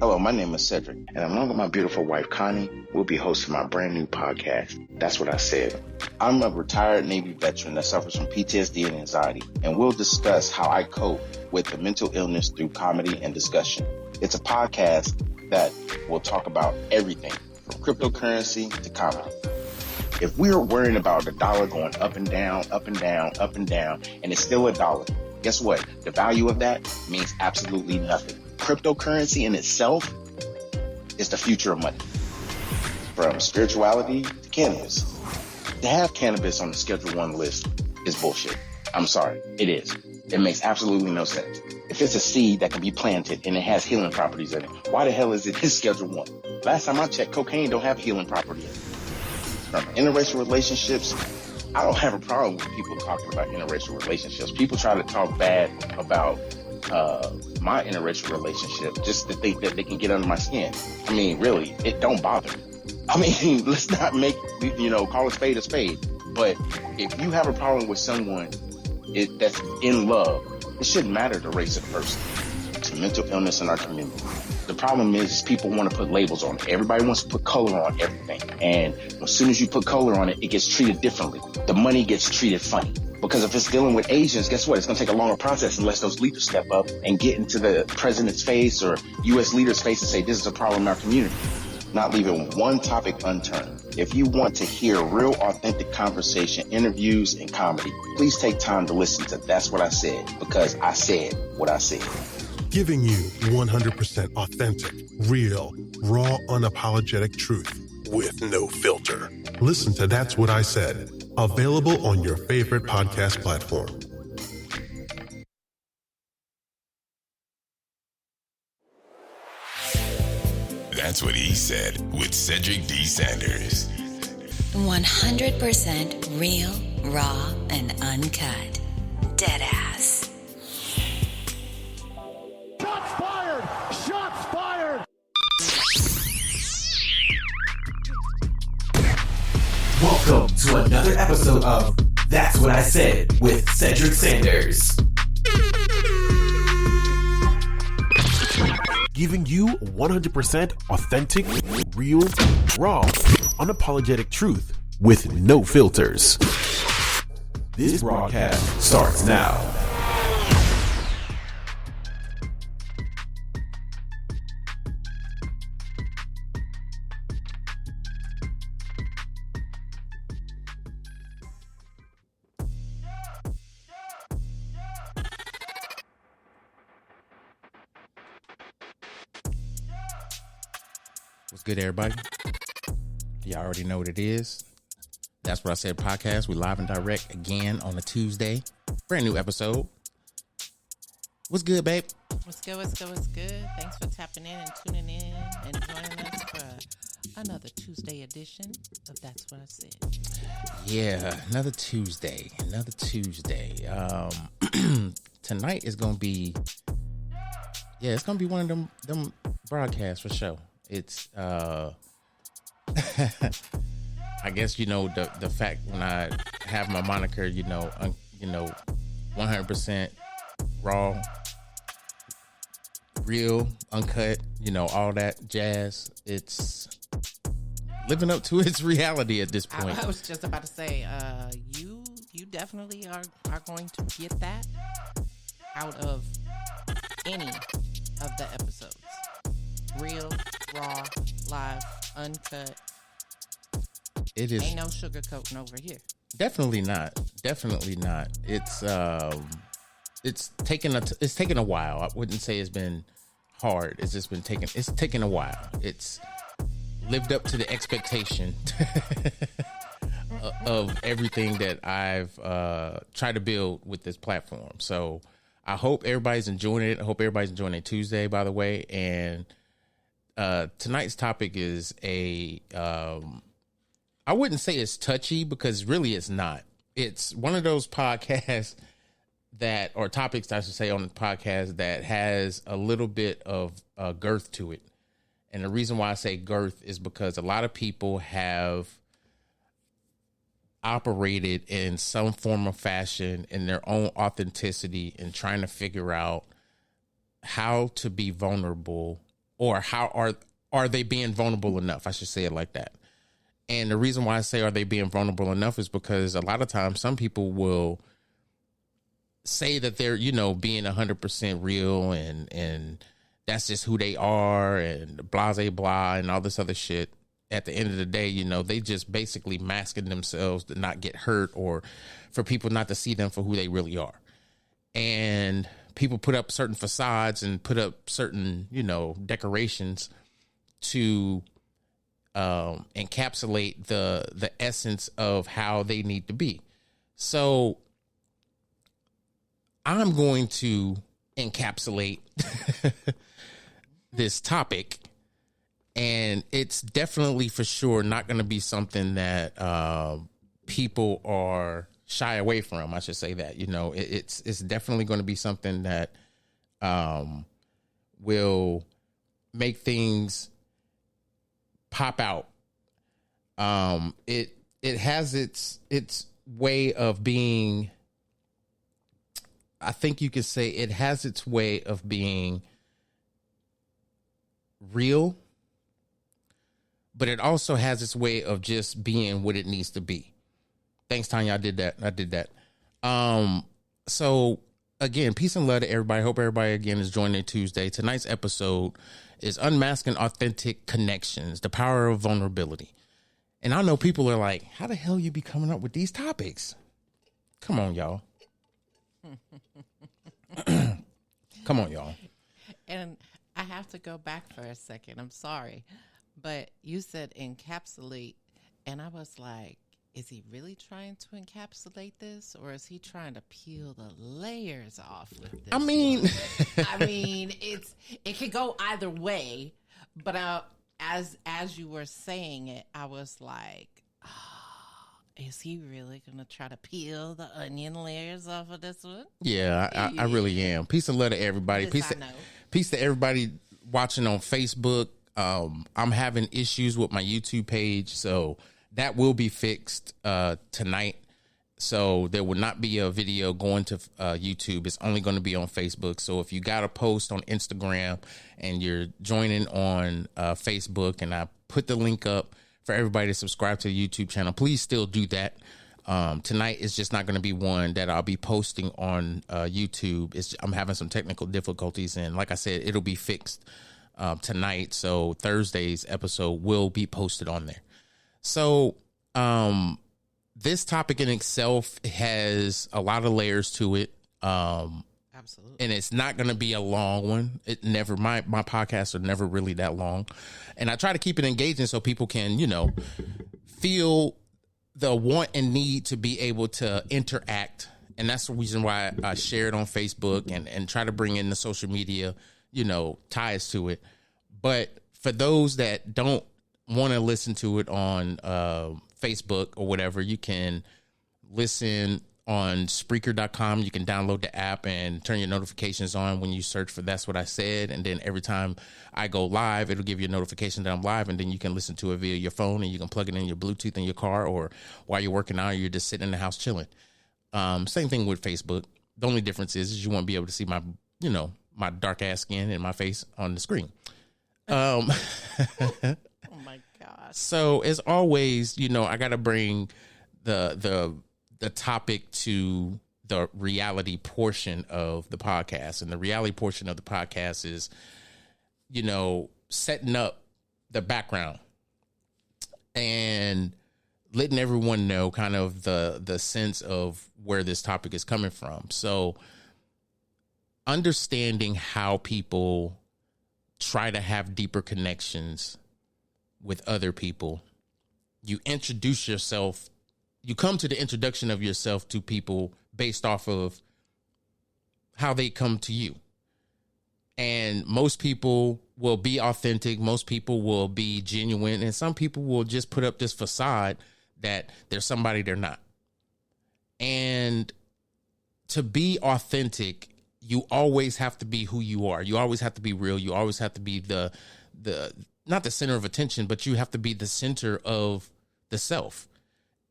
Hello, my name is Cedric, and along with my beautiful wife, Connie, we'll be hosting my brand new podcast, That's What I Said. I'm a retired Navy veteran that suffers from PTSD and anxiety, and we'll discuss how I cope with the mental illness through comedy and discussion. It's a podcast that will talk about everything from cryptocurrency to comedy. If we're worrying about the dollar going up and down, up and down, up and down, and it's still a dollar, guess what? The value of that means absolutely nothing. Cryptocurrency in itself is the future of money. From spirituality to cannabis. To have cannabis on the Schedule 1 list is bullshit. I'm sorry, it is. It makes absolutely no sense. If it's a seed that can be planted and it has healing properties in it, why the hell is it in Schedule 1? Last time I checked, cocaine don't have healing property in it. From interracial relationships, I don't have a problem with people talking about interracial relationships. People try to talk bad about my interracial relationship just to think that they can get under my skin. I mean, really, it don't bother me. I mean, let's not make, call a spade a spade. But if you have a problem with someone that's in love, it shouldn't matter the race of the person. It's a mental illness in our community. The problem is people want to put labels on it. Everybody wants to put color on everything. And as soon as you put color on it, it gets treated differently. The money gets treated funny. Because if it's dealing with Asians, guess what? It's going to take a longer process unless those leaders step up and get into the president's face or U.S. leaders' face and say, this is a problem in our community. Not leaving one topic unturned. If you want to hear real, authentic conversation, interviews, and comedy, please take time to listen to That's What I Said, because I said what I said. Giving you 100% authentic, real, raw, unapologetic truth with no filter. Listen to That's What I Said. Available on your favorite podcast platform. That's What He Said with Cedric D. Sanders. 100% real, raw, and uncut. Deadass. Shots fired! Shots fired! Welcome to another episode of That's What I Said with Cedric Sanders. Giving you 100% authentic, real, raw, unapologetic truth with no filters. This broadcast starts now. What's good, everybody? Y'all already know what it is. That's What I Said podcast. We live and direct again on a Tuesday. Brand new episode. What's good, babe? What's good, what's good, what's good? Thanks for tapping in and tuning in and joining us for another Tuesday edition of That's What I Said. Yeah, another Tuesday. Tonight is going to be, it's going to be one of them broadcasts for sure. It's I guess the fact when I have my moniker 100% raw, real, uncut, all that jazz. It's living up to its reality at this point. I was just about to say, you definitely are going to get that out of any of the episodes. Real, raw, live, uncut. It is. Ain't no sugarcoating over here. Definitely not. It's taken a while. I wouldn't say it's been hard. It's just been taken a while. It's lived up to the expectation of everything that I've tried to build with this platform. So I hope everybody's enjoying it. I hope everybody's enjoying it Tuesday, by the way. And tonight's topic is I wouldn't say it's touchy because really it's not. It's one of those podcasts or topics, I should say, on the podcast that has a little bit of girth to it. And the reason why I say girth is because a lot of people have operated in some form of fashion in their own authenticity and trying to figure out how to be vulnerable or how are they being vulnerable enough? I should say it like that. And the reason why I say are they being vulnerable enough is because a lot of times some people will say that they're, being 100% real and that's just who they are and blase blah and all this other shit. At the end of the day, they just basically masking themselves to not get hurt or for people not to see them for who they really are. And people put up certain facades and put up certain, decorations to encapsulate the essence of how they need to be. So I'm going to encapsulate this topic, and it's definitely for sure not going to be something that people are shy away from. I should say that, it's definitely going to be something that will make things pop out. It has its way of being, I think you could say it has its way of being real, but it also has its way of just being what it needs to be. Thanks, Tanya. I did that. So again, peace and love to everybody. Hope everybody again is joining Tuesday. Tonight's episode is Unmasking Authentic Connections, the Power of Vulnerability. And I know people are like, how the hell you be coming up with these topics? Come on, y'all. Come on, y'all. And I have to go back for a second. I'm sorry. But you said encapsulate, and I was like, is he really trying to encapsulate this, or is he trying to peel the layers off with this? I mean, it could go either way. But as you were saying it, I was like, is he really going to try to peel the onion layers off of this one? Yeah, I really am. Peace and love to everybody. Peace to everybody watching on Facebook. I'm having issues with my YouTube page, so that will be fixed tonight. So there will not be a video going to YouTube. It's only going to be on Facebook. So if you got a post on Instagram and you're joining on Facebook, and I put the link up for everybody to subscribe to the YouTube channel, please still do that. Tonight is just not going to be one that I'll be posting on YouTube. I'm having some technical difficulties, and like I said, it'll be fixed tonight. So Thursday's episode will be posted on there. So this topic in itself has a lot of layers to it. Absolutely. And it's not going to be a long one. My podcasts are never really that long. And I try to keep it engaging so people can, feel the want and need to be able to interact. And that's the reason why I share it on Facebook and try to bring in the social media, ties to it. But for those that don't want to listen to it on Facebook or whatever, you can listen on Spreaker.com. You can download the app and turn your notifications on when you search for That's What I Said. And then every time I go live, it'll give you a notification that I'm live. And then you can listen to it via your phone, and you can plug it in your Bluetooth in your car, or while you're working out, you're just sitting in the house chilling. Same thing with Facebook. The only difference is you won't be able to see my, my dark ass skin and my face on the screen. Oh my gosh. So as always, I got to bring the topic to the reality portion of the podcast. And the reality portion of the podcast is, setting up the background and letting everyone know kind of the sense of where this topic is coming from. So understanding how people try to have deeper connections with other people. You introduce yourself. You come to the introduction of yourself to people based off of how they come to you. And most people will be authentic. Most people will be genuine. And some people will just put up this facade that they're somebody they're not. And to be authentic, you always have to be who you are. You always have to be real. You always have to be the not the center of attention, but you have to be the center of the self.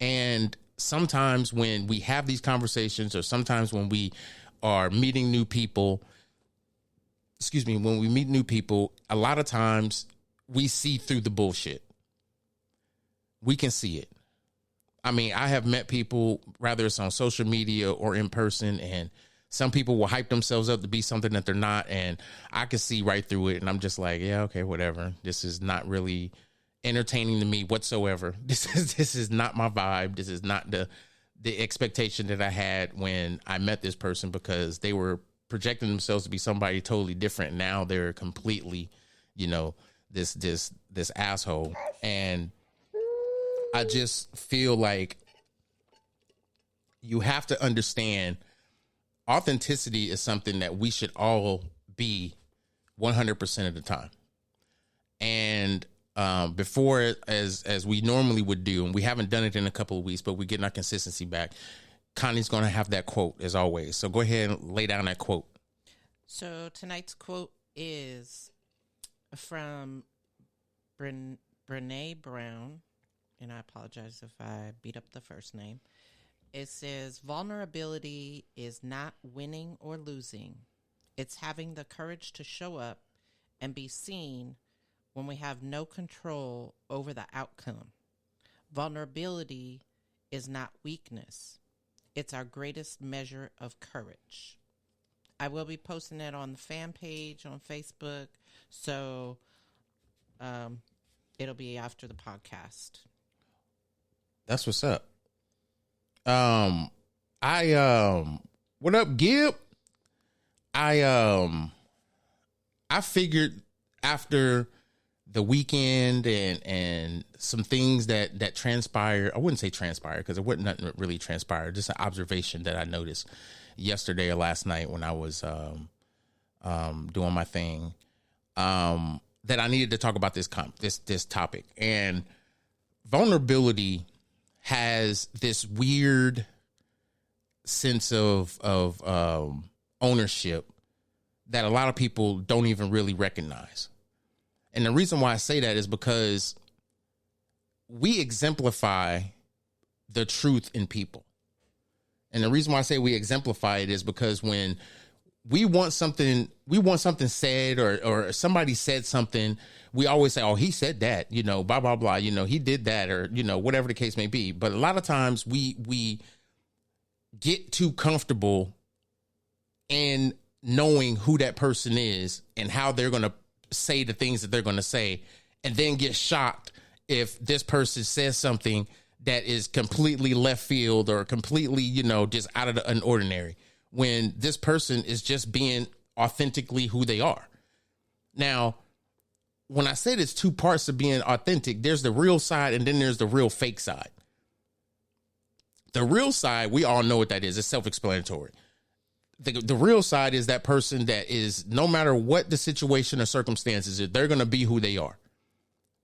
And sometimes when we have these conversations, or sometimes when we are meeting new people, when we meet new people, a lot of times we see through the bullshit. We can see it. I mean, I have met people, rather it's on social media or in person, and some people will hype themselves up to be something that they're not, and I can see right through it, and I'm just like, yeah, okay, whatever. This is not really entertaining to me whatsoever. This is not my vibe. This is not the expectation that I had when I met this person, because they were projecting themselves to be somebody totally different. Now they're completely, this asshole. And I just feel like you have to understand authenticity is something that we should all be 100% of the time. And before, as we normally would do, and we haven't done it in a couple of weeks, but we're getting our consistency back, Connie's going to have that quote as always. So go ahead and lay down that quote. So tonight's quote is from Brene Brown, and I apologize if I beat up the first name. It says, vulnerability is not winning or losing. It's having the courage to show up and be seen when we have no control over the outcome. Vulnerability is not weakness. It's our greatest measure of courage. I will be posting it on the fan page on Facebook, so it'll be after the podcast. That's what's up. What up, Gib? I figured after the weekend and some things that transpired, I wouldn't say transpired because it wasn't nothing really transpired, just an observation that I noticed yesterday or last night when I was doing my thing, that I needed to talk about this topic. And vulnerability has this weird sense of ownership that a lot of people don't even really recognize. And the reason why I say that is because we exemplify the truth in people. And the reason why I say we exemplify it is because when we want something said or somebody said something, we always say, oh, he said that, blah, blah, blah, he did that, or, whatever the case may be. But a lot of times we get too comfortable in knowing who that person is and how they're going to say the things that they're going to say, and then get shocked if this person says something that is completely left field or completely, just out of the unordinary, when this person is just being authentically who they are. Now, when I say there's two parts of being authentic, there's the real side and then there's the real fake side. The real side, we all know what that is. It's self-explanatory. The real side is that person that is, no matter what the situation or circumstances is, they're going to be who they are.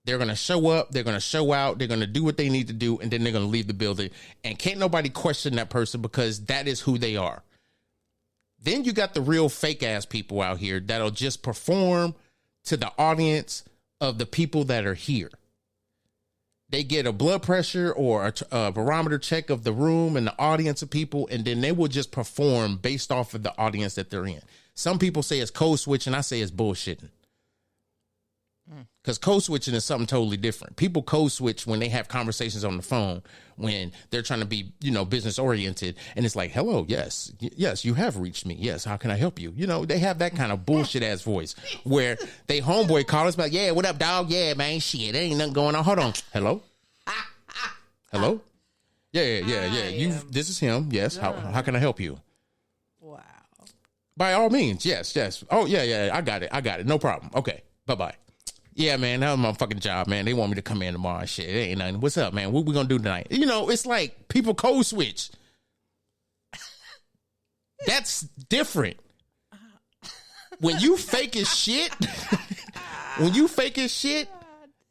They're going to show up, they're going to show out, they're going to do what they need to do, and then they're going to leave the building. And can't nobody question that person because that is who they are. Then you got the real fake ass people out here that'll just perform to the audience of the people that are here. They get a blood pressure or a barometer check of the room and the audience of people, and then they will just perform based off of the audience that they're in. Some people say it's code switching. I say it's bullshitting. Because code switching is something totally different. People code switch when they have conversations on the phone, when they're trying to be, business oriented. And it's like, hello, yes, you have reached me. Yes, how can I help you? They have that kind of bullshit ass voice where they homeboy call us like, yeah, what up, dog? Yeah, man, shit, there ain't nothing going on. Hold on. Hello? Hello? Yeah. This is him. Yes. How can I help you? Wow. By all means. Yes. Oh, yeah. I got it. No problem. Okay. Bye-bye. Yeah, man, that was my fucking job, man. They want me to come in tomorrow and shit. It ain't nothing. What's up, man? What we gonna do tonight? It's like people code switch. That's different. When you fake as shit,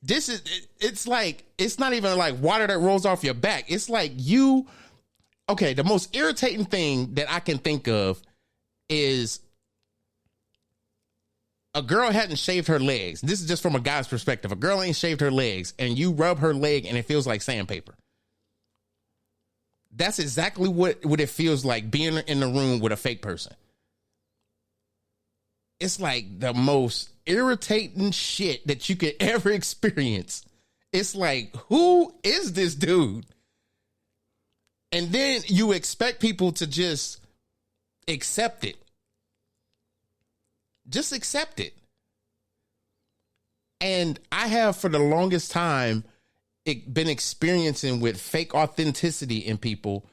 it's like, it's not even like water that rolls off your back. It's like the most irritating thing that I can think of is a girl hadn't shaved her legs. This is just from a guy's perspective. A girl ain't shaved her legs and you rub her leg and it feels like sandpaper. That's exactly what it feels like being in the room with a fake person. it's like the most irritating shit that you could ever experience. It's like, who is this dude? And then you expect people to just accept it. Just accept it. And I have for the longest time been experiencing with fake authenticity in people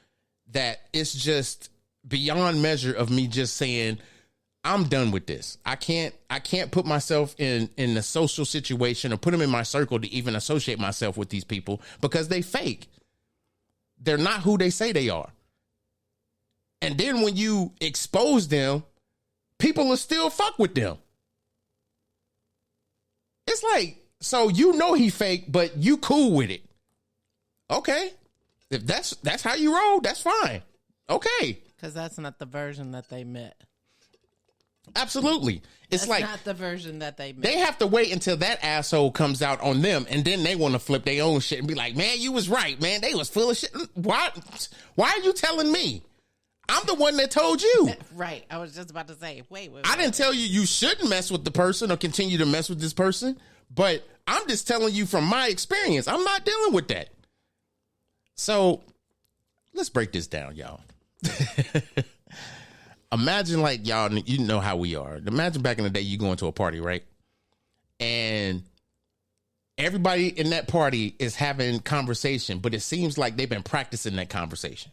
that it's just beyond measure of me just saying, I'm done with this. I can't put myself in a social situation or put them in my circle to even associate myself with these people because they fake. They're not who they say they are. And then when you expose them, people will still fuck with them. It's like, so you know he fake, but you cool with it. Okay. If that's how you roll, that's fine. Okay. Because that's not the version that they met. Absolutely. It's that's like not the version that they met. They have to wait until that asshole comes out on them, and then they want to flip their own shit and be like, man, you was right, man. They was full of shit. Why are you telling me? I'm the one that told you. Right. I was just about to say, wait. I didn't tell you shouldn't mess with the person or continue to mess with this person, but I'm just telling you from my experience. I'm not dealing with that. So let's break this down, y'all. Imagine like y'all, you know how we are. Imagine back in the day, you going to a party, right? And everybody in that party is having conversation, but it seems like they've been practicing that conversation.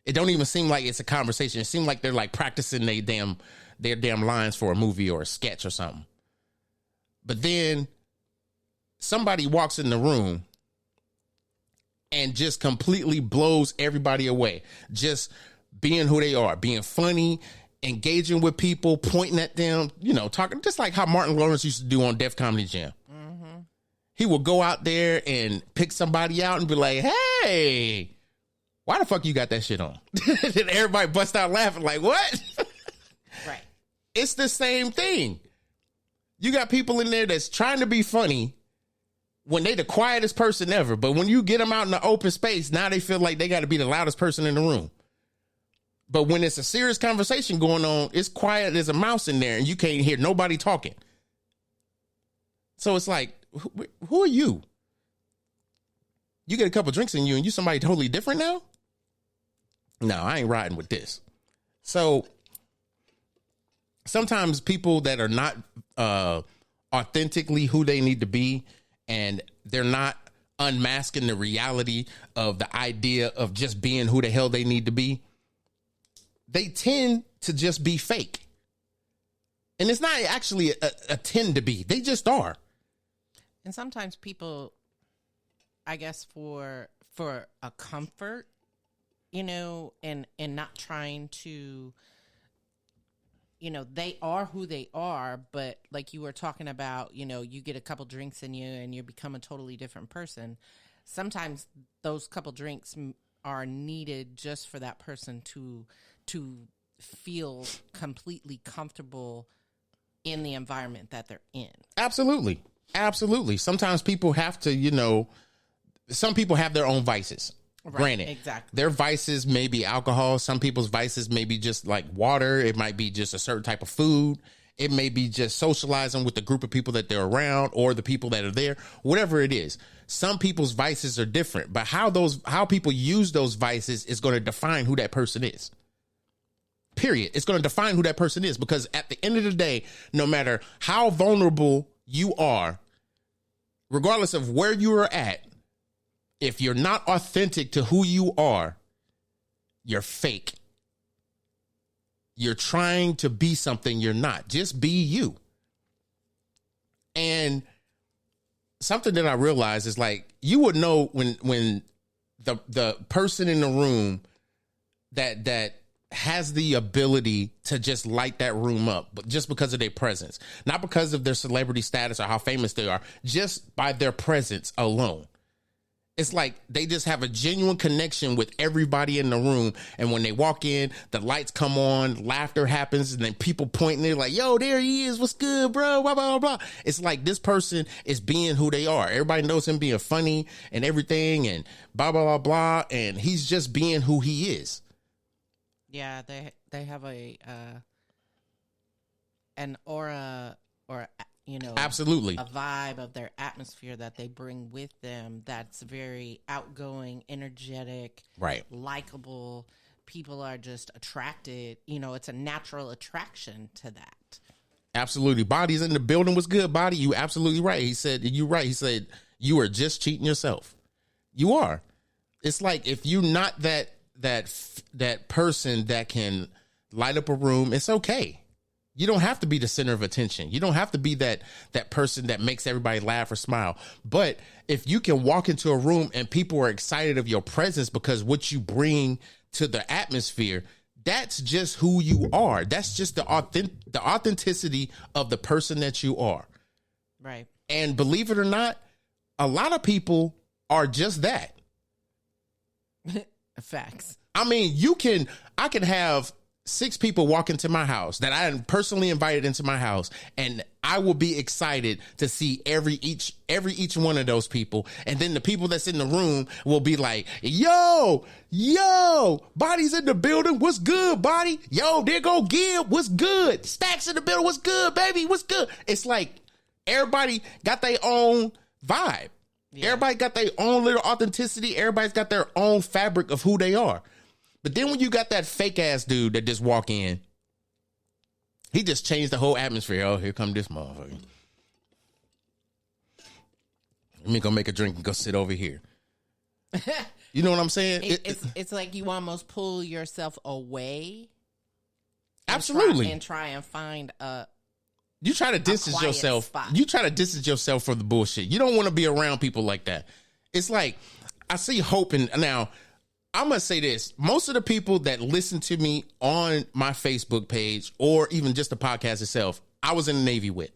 It don't even seem like it's a conversation. It seems like they're like practicing their damn lines for a movie or a sketch or something. But then somebody walks in the room and just completely blows everybody away. Just being who they are, being funny, engaging with people, pointing at them, talking just like how Martin Lawrence used to do on Def Comedy Jam. Mm-hmm. He would go out there and pick somebody out and be like, hey, why the fuck you got that shit on? And everybody bust out laughing like, what? Right. It's the same thing. You got people in there that's trying to be funny when they the quietest person ever. But when you get them out in the open space, now they feel like they got to be the loudest person in the room. But when it's a serious conversation going on, it's quiet as a mouse in there and you can't hear nobody talking. So it's like, who are you? You get a couple drinks in you and you somebody totally different now? No, I ain't riding with this. So sometimes people that are not authentically who they need to be, and they're not unmasking the reality of the idea of just being who the hell they need to be, they tend to just be fake. And it's not actually a tend to be. They just are. And sometimes people, I guess for a comfort, and not trying to, they are who they are, but like you were talking about, you get a couple drinks in you and you become a totally different person. Sometimes those couple drinks are needed just for that person to feel completely comfortable in the environment that they're in. Absolutely. Absolutely. Sometimes people have to, some people have their own vices. Right, granted, exactly. Their vices may be alcohol. Some people's vices may be just like water. It might be just a certain type of food. It may be just socializing with the group of people that they're around or the people that are there, whatever it is. Some people's vices are different, but how people use those vices is going to define who that person is. Period. It's going to define who that person is, because at the end of the day, no matter how vulnerable you are, regardless of where you are at, if you're not authentic to who you are, you're fake. You're trying to be something you're not. Just be you. And something that I realized is like, you would know when the person in the room that has the ability to just light that room up, but just because of their presence, not because of their celebrity status or how famous they are, just by their presence alone. It's like they just have a genuine connection with everybody in the room. And when they walk in, the lights come on, laughter happens, and then people pointing, they're like, yo, there he is. What's good, bro? Blah, blah, blah, blah. It's like this person is being who they are. Everybody knows him being funny and everything and blah, blah, blah, blah. And he's just being who he is. Yeah, they have an aura or, absolutely a vibe of their atmosphere that they bring with them that's very outgoing, energetic, right, likable. People are just attracted. It's a natural attraction to that. Absolutely. Body's in the building. Was good, Body? You absolutely right. He said, you're right. He said, you are just cheating yourself. You are. It's like, if you're not that person that can light up a room, it's okay. You don't have to be the center of attention. You don't have to be that person that makes everybody laugh or smile. But if you can walk into a room and people are excited of your presence because what you bring to the atmosphere, that's just who you are. That's just the authenticity of the person that you are. Right. And believe it or not, a lot of people are just that. Facts. I mean, I can have 6 people walk into my house that I personally invited into my house, and I will be excited to see each one of those people. And then the people that's in the room will be like, yo, Body's in the building. What's good, Body? Yo, there go Gib. What's good? Stacks in the building. What's good, baby? What's good? It's like everybody got their own vibe. Yeah. Everybody got their own little authenticity. Everybody's got their own fabric of who they are. But then when you got that fake ass dude that just walk in, he just changed the whole atmosphere. Oh, here come this motherfucker. Let me go make a drink and go sit over here. You know what I'm saying? It's like you almost pull yourself away. Absolutely. And try and find you try to distance yourself. Spot. You try to distance yourself from the bullshit. You don't want to be around people like that. It's like, I see hope in now. I'm going to say this. Most of the people that listen to me on my Facebook page or even just the podcast itself, I was in the Navy with.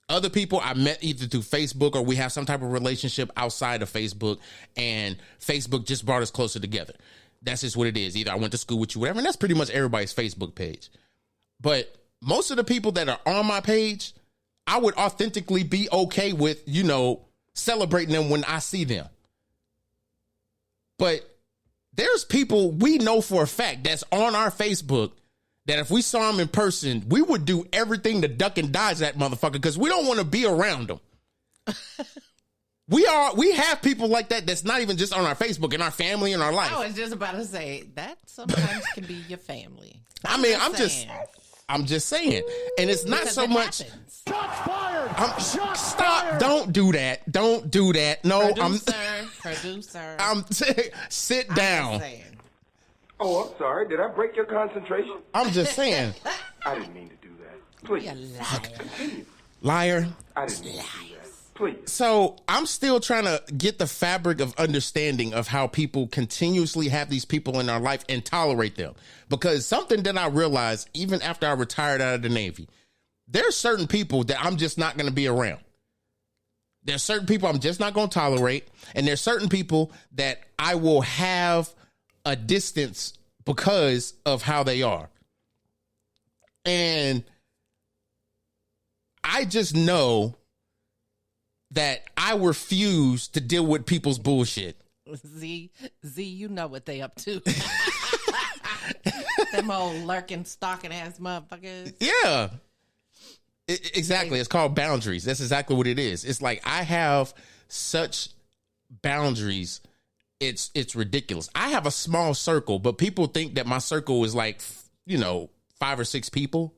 Other people I met either through Facebook or we have some type of relationship outside of Facebook, and Facebook just brought us closer together. That's just what it is. Either I went to school with you, whatever, and that's pretty much everybody's Facebook page. But most of the people that are on my page, I would authentically be okay with, celebrating them when I see them. But there's people we know for a fact that's on our Facebook that if we saw them in person, we would do everything to duck and dodge that motherfucker because we don't want to be around them. We have people like that that's not even just on our Facebook, in our family, in our life. I was just about to say that sometimes can be your family. I'm just saying. And it's not so much. Happens. Shots fired! Shots Stop! fired! Don't do that! Don't do that! No, Producer. Sit down. Oh, I'm sorry. Did I break your concentration? I'm just saying. I didn't mean to do that. Please. You Liar. I didn't mean to do that. Please. So I'm still trying to get the fabric of understanding of how people continuously have these people in our life and tolerate them. Because something that I realized even after I retired out of the Navy, there's certain people that I'm just not going to be around. There's certain people I'm just not going to tolerate. And there's certain people that I will have a distance because of how they are. And I just know that I refuse to deal with people's bullshit. Z, you know what they up to. Them old lurking, stalking ass motherfuckers. Yeah. Exactly. It's called boundaries. That's exactly what it is. It's like I have such boundaries. It's ridiculous. I have a small circle, but people think that my circle is like, 5 or 6 people.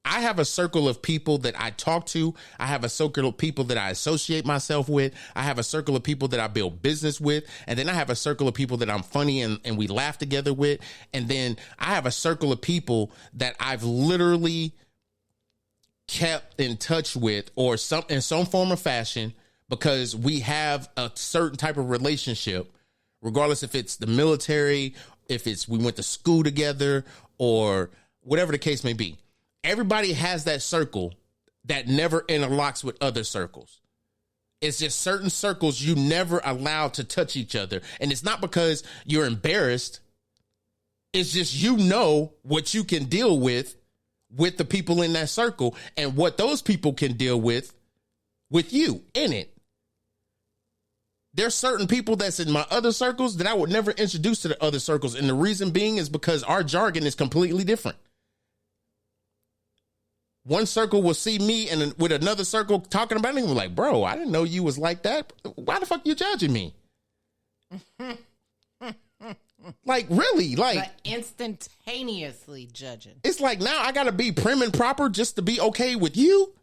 I have a circle of people that I talk to. I have a circle of people that I associate myself with. I have a circle of people that I build business with. And then I have a circle of people that I'm funny and we laugh together with. And then I have a circle of people that I've literally kept in touch with or in some form or fashion because we have a certain type of relationship, regardless if it's the military, if it's we went to school together or whatever the case may be. Everybody has that circle that never interlocks with other circles. It's just certain circles you never allow to touch each other. And it's not because you're embarrassed. It's just what you can deal with the people in that circle and what those people can deal with you in it. There's certain people that's in my other circles that I would never introduce to the other circles. And the reason being is because our jargon is completely different. one circle will see me and with another circle talking about it, and we're like, bro, I didn't know you was like that. Why the fuck you judging me? Like, really? Like, but instantaneously judging. It's like, now I gotta be prim and proper just to be okay with you?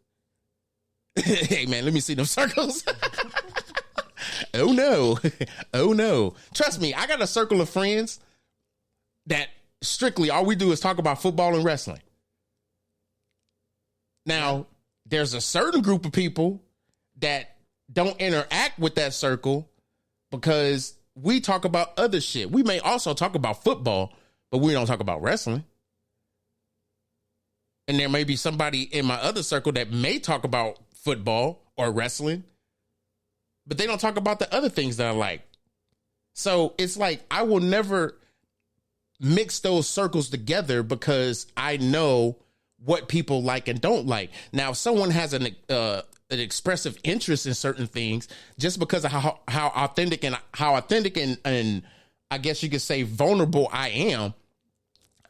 Hey, man, let me see them circles. Oh, no. Oh, no. Trust me, I got a circle of friends that strictly all we do is talk about football and wrestling. Now, there's a certain group of people that don't interact with that circle because we talk about other shit. We may also talk about football, but we don't talk about wrestling. And there may be somebody in my other circle that may talk about football or wrestling, but they don't talk about the other things that I like. So it's like, I will never mix those circles together because I know what people like and don't like. Now, if someone has an expressive interest in certain things, just because of how authentic and I guess you could say vulnerable I am,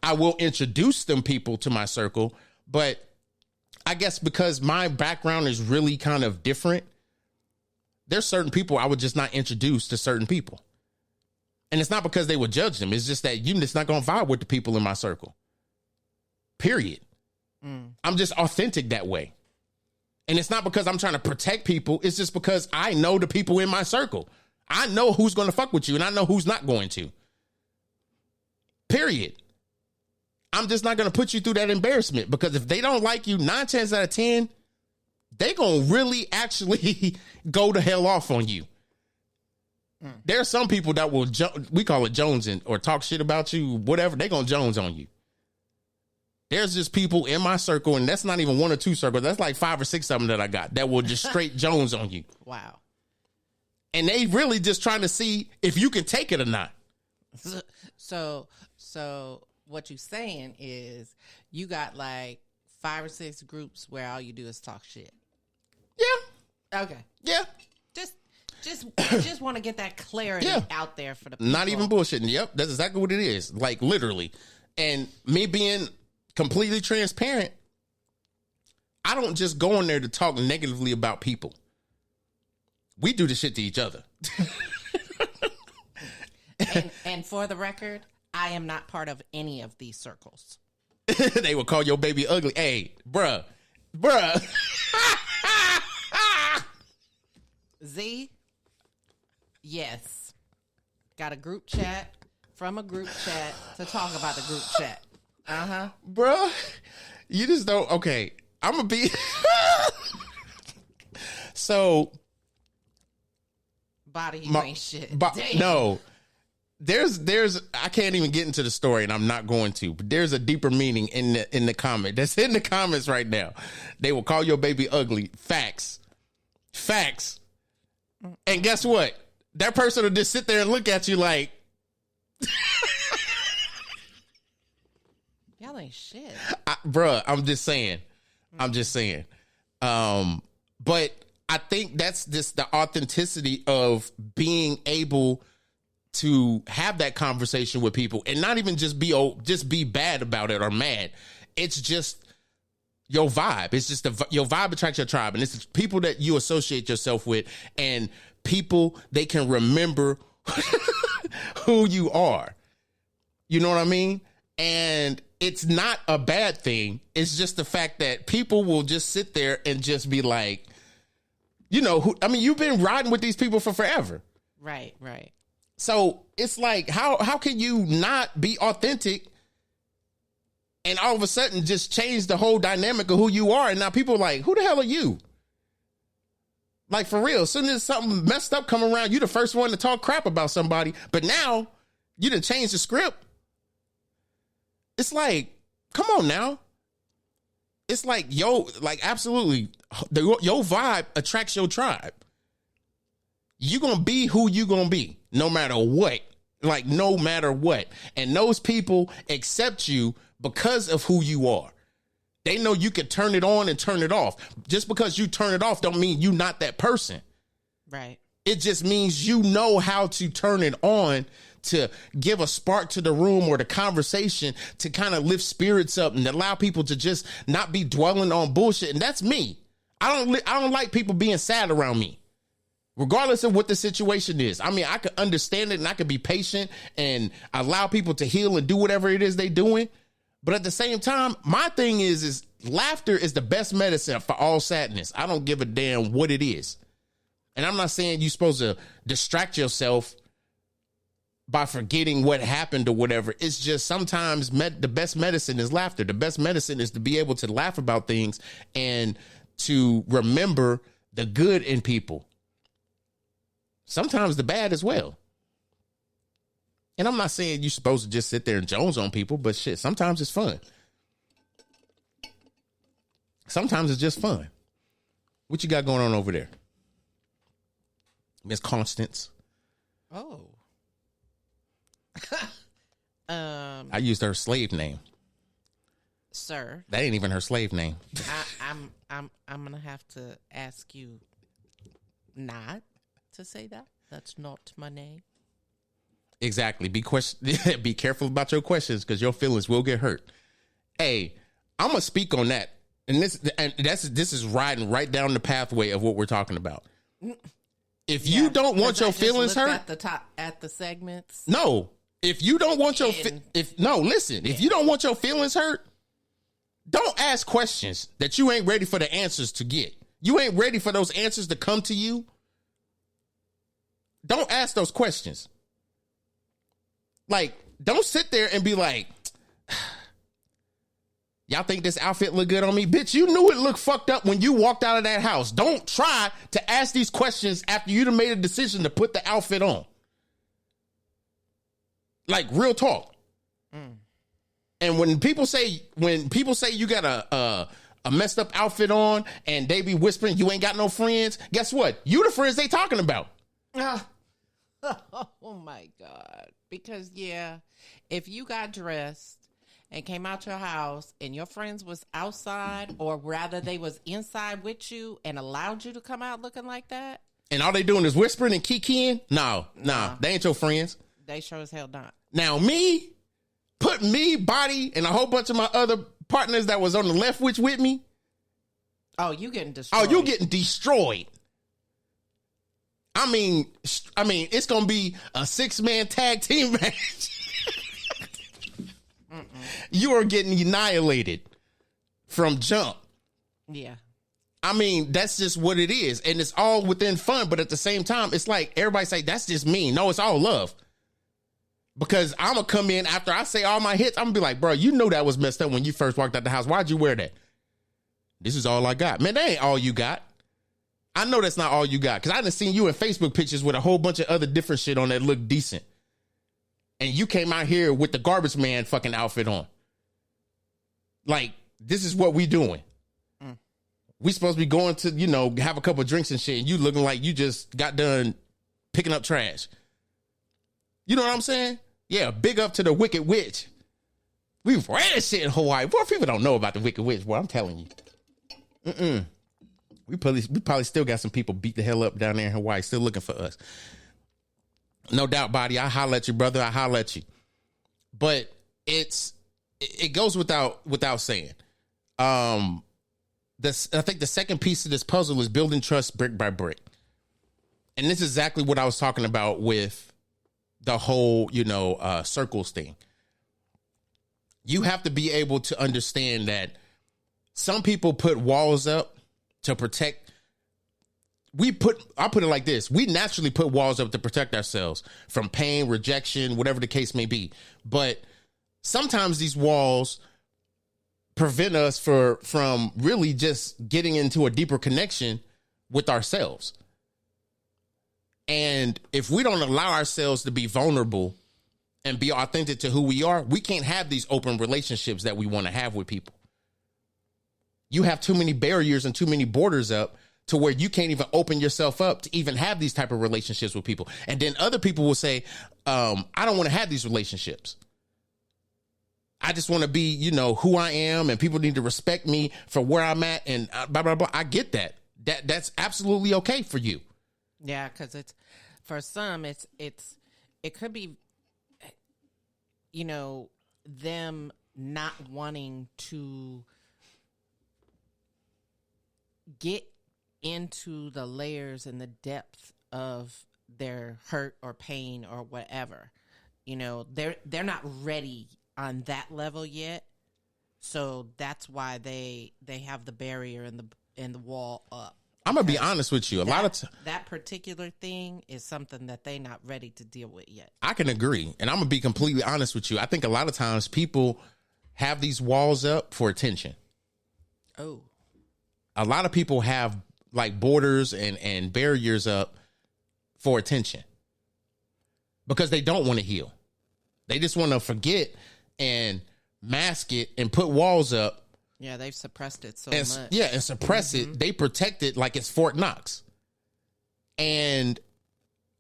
I will introduce them people to my circle. But I guess because my background is really kind of different, there's certain people I would just not introduce to certain people. And it's not because they would judge them. It's just that you're just not going to vibe with the people in my circle. Period. I'm just authentic that way. And it's not because I'm trying to protect people. It's just because I know the people in my circle. I know who's going to fuck with you and I know who's not going to. Period. I'm just not going to put you through that embarrassment, because if they don't like you 9 times out of 10, they going to really actually go to hell off on you. There are some people that will, we call it jonesing, or talk shit about you, whatever. They going to Jones on you. There's just people in my circle, and that's not even 1 or 2 circles. That's like 5 or 6 of them that I got that will just straight Jones on you. Wow. And they really just trying to see if you can take it or not. So what you saying is you got like 5 or 6 groups where all you do is talk shit. Yeah. Okay. Yeah. Just want to get that clarity out there for the people. Not even bullshitting. Yep. That's exactly what it is. Like, literally. And me being completely transparent, I don't just go in there to talk negatively about people. We do the shit to each other. and for the record, I am not part of any of these circles. They will call your baby ugly. Hey, bruh. Z, yes. Got a group chat from a group chat to talk about the group chat. Uh-huh. Bruh, you just don't. Okay, I'm going to be. So. Body, ain't shit. No. There's I can't even get into the story, and I'm not going to, but there's a deeper meaning in the comment that's in the comments right now. They will call your baby ugly. Facts. And guess what? That person will just sit there and look at you like, y'all ain't shit. Bruh, I'm just saying. But I think that's just the authenticity of being able to have that conversation with people and not even just be bad about it or mad. It's just your vibe. It's just your vibe attracts your tribe, and it's people that you associate yourself with, and people, they can remember who you are. You know what I mean? And it's not a bad thing. It's just the fact that people will just sit there and just be like, you know, you've been riding with these people for forever. Right. So it's like, how can you not be authentic and all of a sudden just change the whole dynamic of who you are? And now people are like, who the hell are you? Like, for real, as soon as something messed up come around, you the first one to talk crap about somebody. But now you done changed the script. It's like, come on now. It's like, absolutely, your vibe attracts your tribe. You gonna be who you gonna be, no matter what. Like, no matter what. And those people accept you because of who you are. They know you can turn it on and turn it off. Just because you turn it off don't mean you not that person. Right. It just means you know how to turn it on to give a spark to the room or the conversation to kind of lift spirits up and allow people to just not be dwelling on bullshit. And that's me. I don't like people being sad around me, regardless of what the situation is. I mean, I could understand it and I could be patient and allow people to heal and do whatever it is they're doing. But at the same time, my thing is laughter is the best medicine for all sadness. I don't give a damn what it is. And I'm not saying you're supposed to distract yourself by forgetting what happened or whatever. It's just sometimes the best medicine is laughter. The best medicine is to be able to laugh about things and to remember the good in people. Sometimes the bad as well. And I'm not saying you're supposed to just sit there and Jones on people, but shit, sometimes it's fun. Sometimes it's just fun. What you got going on over there? Miss Constance. Oh. I used her slave name. Sir. That ain't even her slave name. I'm gonna have to ask you not to say that. That's not my name. Exactly. Be careful about your questions because your feelings will get hurt. Hey, I'm gonna speak on that, and this is riding right down the pathway of what we're talking about. If you don't want your feelings hurt at the segments, no. If you don't want if you don't want your feelings hurt, don't ask questions that you ain't ready for the answers to get. You ain't ready for those answers to come to you. Don't ask those questions. Like, don't sit there and be like, y'all think this outfit look good on me? Bitch, you knew it looked fucked up when you walked out of that house. Don't try to ask these questions after you done made a decision to put the outfit on. Like, real talk. And when people say you got a messed up outfit on and they be whispering you ain't got no friends, guess what? You the friends they talking about. Oh my God. Because if you got dressed and came out your house and your friends was outside, or rather they was inside with you and allowed you to come out looking like that, and all they doing is whispering and kikiing, no, they ain't your friends. They sure as hell not. Now put me, Body, and a whole bunch of my other partners that was on the left with me. Oh, you getting destroyed. Oh, you getting destroyed. I mean, it's going to be a 6-man tag team match. You are getting annihilated from jump. Yeah. I mean, that's just what it is. And it's all within fun. But at the same time, it's like everybody say, that's just mean. No, it's all love. Because I'm going to come in after I say all my hits. I'm going to be like, bro, you know that was messed up when you first walked out the house. Why'd you wear that? This is all I got. Man, that ain't all you got. I know that's not all you got. Because I done seen you in Facebook pictures with a whole bunch of other different shit on that look decent. And you came out here with the garbage man fucking outfit on. Like, this is what we doing. We supposed to be going to, have a couple of drinks and shit. And you looking like you just got done picking up trash. You know what I'm saying? Yeah, big up to the Wicked Witch. We ran shit in Hawaii. Boy, people don't know about the Wicked Witch, boy. I'm telling you. We probably still got some people beat the hell up down there in Hawaii, still looking for us. No doubt, Body. I holler at you, brother. I holler at you. But it goes without saying. I think the second piece of this puzzle is building trust brick by brick. And this is exactly what I was talking about with the whole, circles thing. You have to be able to understand that some people put walls up to protect. I'll put it like this. We naturally put walls up to protect ourselves from pain, rejection, whatever the case may be. But sometimes these walls prevent us from really just getting into a deeper connection with ourselves. And if we don't allow ourselves to be vulnerable and be authentic to who we are, we can't have these open relationships that we want to have with people. You have too many barriers and too many borders up to where you can't even open yourself up to even have these type of relationships with people. And then other people will say, I don't want to have these relationships. I just want to be, who I am, and people need to respect me for where I'm at and blah, blah, blah. I get that. That's absolutely okay for you. Yeah, because it's for some, it could be them not wanting to get into the layers and the depth of their hurt or pain or whatever. They're not ready on that level yet. So that's why they have the barrier and the wall up. I'm gonna be honest with you. That particular thing is something that they're not ready to deal with yet. I can agree, and I'm gonna be completely honest with you. I think a lot of times people have these walls up for attention. Oh, a lot of people have like borders and barriers up for attention because they don't want to heal. They just want to forget and mask it and put walls up. Yeah, they've suppressed it so much. Yeah, and suppress it. They protect it like it's Fort Knox. And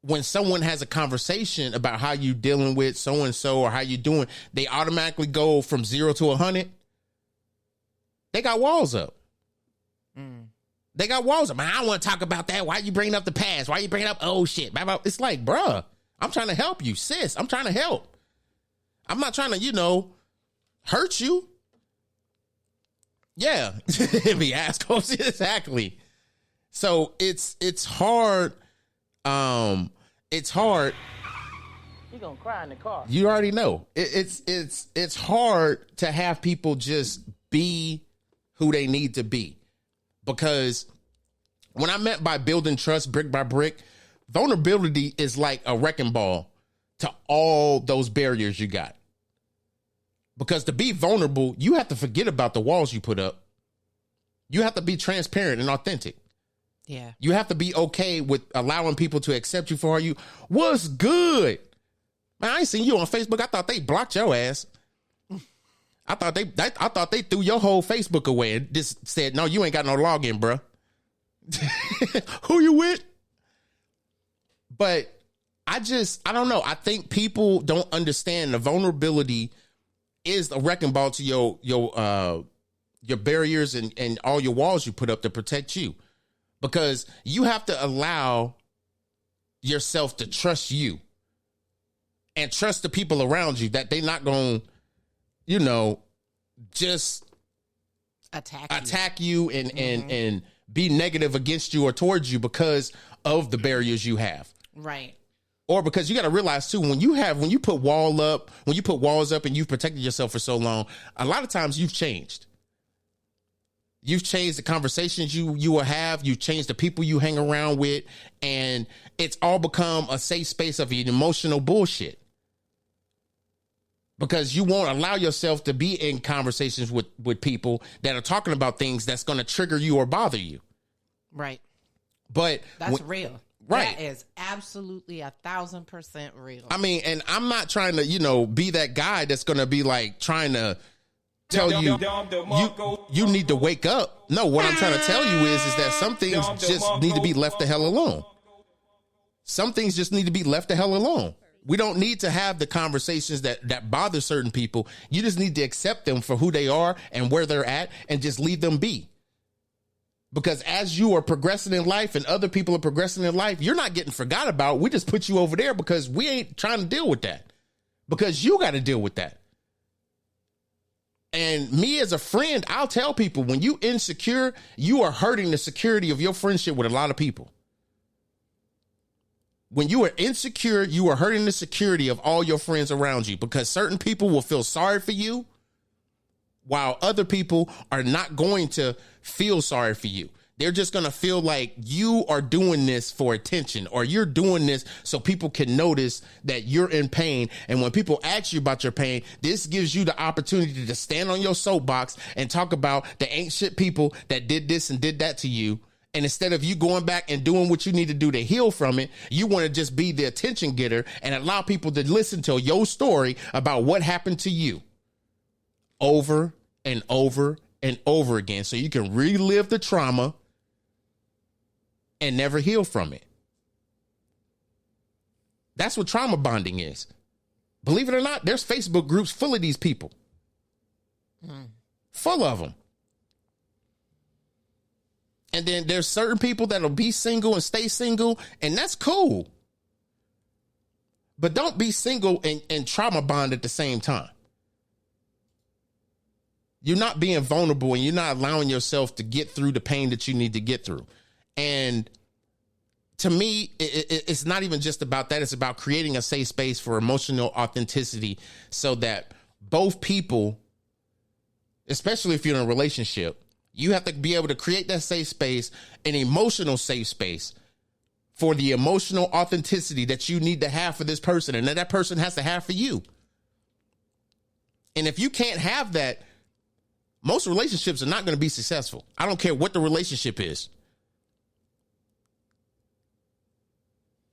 when someone has a conversation about how you dealing with so-and-so or how you doing, they automatically go from 0 to 100. They got walls up. They got walls up. Man, I don't want to talk about that. Why you bringing up the past? Why you bringing up old shit? It's like, bruh, I'm trying to help you, sis. I'm trying to help. I'm not trying to, hurt you. Yeah. Be assholes. Exactly. So it's hard. It's hard. You're gonna cry in the car. You already know. It's hard to have people just be who they need to be. Because when I meant by building trust brick by brick, vulnerability is like a wrecking ball to all those barriers you got. Because to be vulnerable, you have to forget about the walls you put up. You have to be transparent and authentic. Yeah. You have to be okay with allowing people to accept you for you. What's good? Man, I ain't seen you on Facebook. I thought they blocked your ass. I thought they threw your whole Facebook away and just said, no, you ain't got no login, bro. Who you with? But I don't know. I think people don't understand the vulnerability is a wrecking ball to your barriers and all your walls you put up to protect you. Because you have to allow yourself to trust you and trust the people around you that they're not going to, just attack you and be negative against you or towards you because of the barriers you have. Right. Or because you got to realize too, when you put walls up and you've protected yourself for so long, a lot of times you've changed. You've changed the conversations you will have. You've changed the people you hang around with, and it's all become a safe space of emotional bullshit. Because you won't allow yourself to be in conversations with people that are talking about things that's going to trigger you or bother you. Right. But that's real. Right. That is absolutely 1,000% real. I mean, and I'm not trying to, be that guy that's going to be like trying to tell you need to wake up. No, what I'm trying to tell you is that some things just need to be left the hell alone. Some things just need to be left the hell alone. We don't need to have the conversations that bother certain people. You just need to accept them for who they are and where they're at and just leave them be. Because as you are progressing in life and other people are progressing in life, you're not getting forgot about. We just put you over there because we ain't trying to deal with that. Because you got to deal with that. And me as a friend, I'll tell people when you insecure, you are hurting the security of your friendship with a lot of people. When you are insecure, you are hurting the security of all your friends around you because certain people will feel sorry for you while other people are not going to feel sorry for you. They're just going to feel like you are doing this for attention or you're doing this so people can notice that you're in pain. And when people ask you about your pain, this gives you the opportunity to stand on your soapbox and talk about the ain't shit people that did this and did that to you. And instead of you going back and doing what you need to do to heal from it, you want to just be the attention getter and allow people to listen to your story about what happened to you over and over and over again. So you can relive the trauma and never heal from it. That's what trauma bonding is. Believe it or not, there's Facebook groups full of these people. Full of them. And then there's certain people that'll be single and stay single, and that's cool. But don't be single and trauma bond at the same time. You're not being vulnerable and you're not allowing yourself to get through the pain that you need to get through. And to me, it's not even just about that. It's about creating a safe space for emotional authenticity so that both people, especially if you're in a relationship, you have to be able to create that safe space, an emotional safe space for the emotional authenticity that you need to have for this person and that person has to have for you. And if you can't have that, most relationships are not going to be successful. I don't care what the relationship is.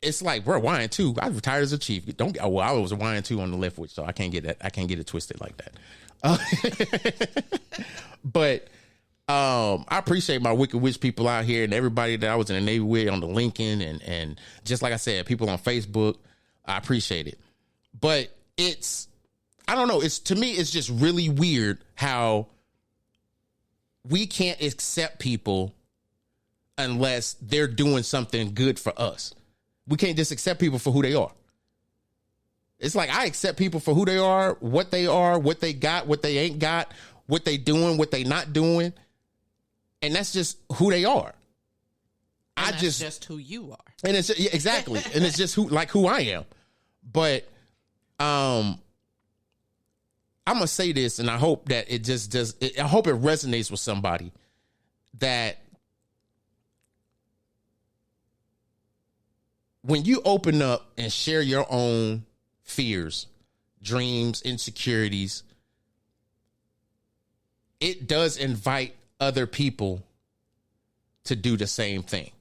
It's like, bro, YN2. I retired as a chief. I was a YN2 on the left witch, so I can't get that. I can't get it twisted like that. But I appreciate my Wicked Witch people out here and everybody that I was in the Navy with on the Lincoln and just like I said, people on Facebook. I appreciate it. But I don't know. To me, it's just really weird how we can't accept people unless they're doing something good for us. We can't just accept people for who they are. It's like I accept people for who they are, what they got, what they ain't got, what they doing, what they not doing. And that's just who they are. And that's just who you are. And it's exactly. And it's just who I am. But I'm going to say this, and I hope that it just does. I hope it resonates with somebody that when you open up and share your own fears, dreams, insecurities, it does invite other people to do the same thing.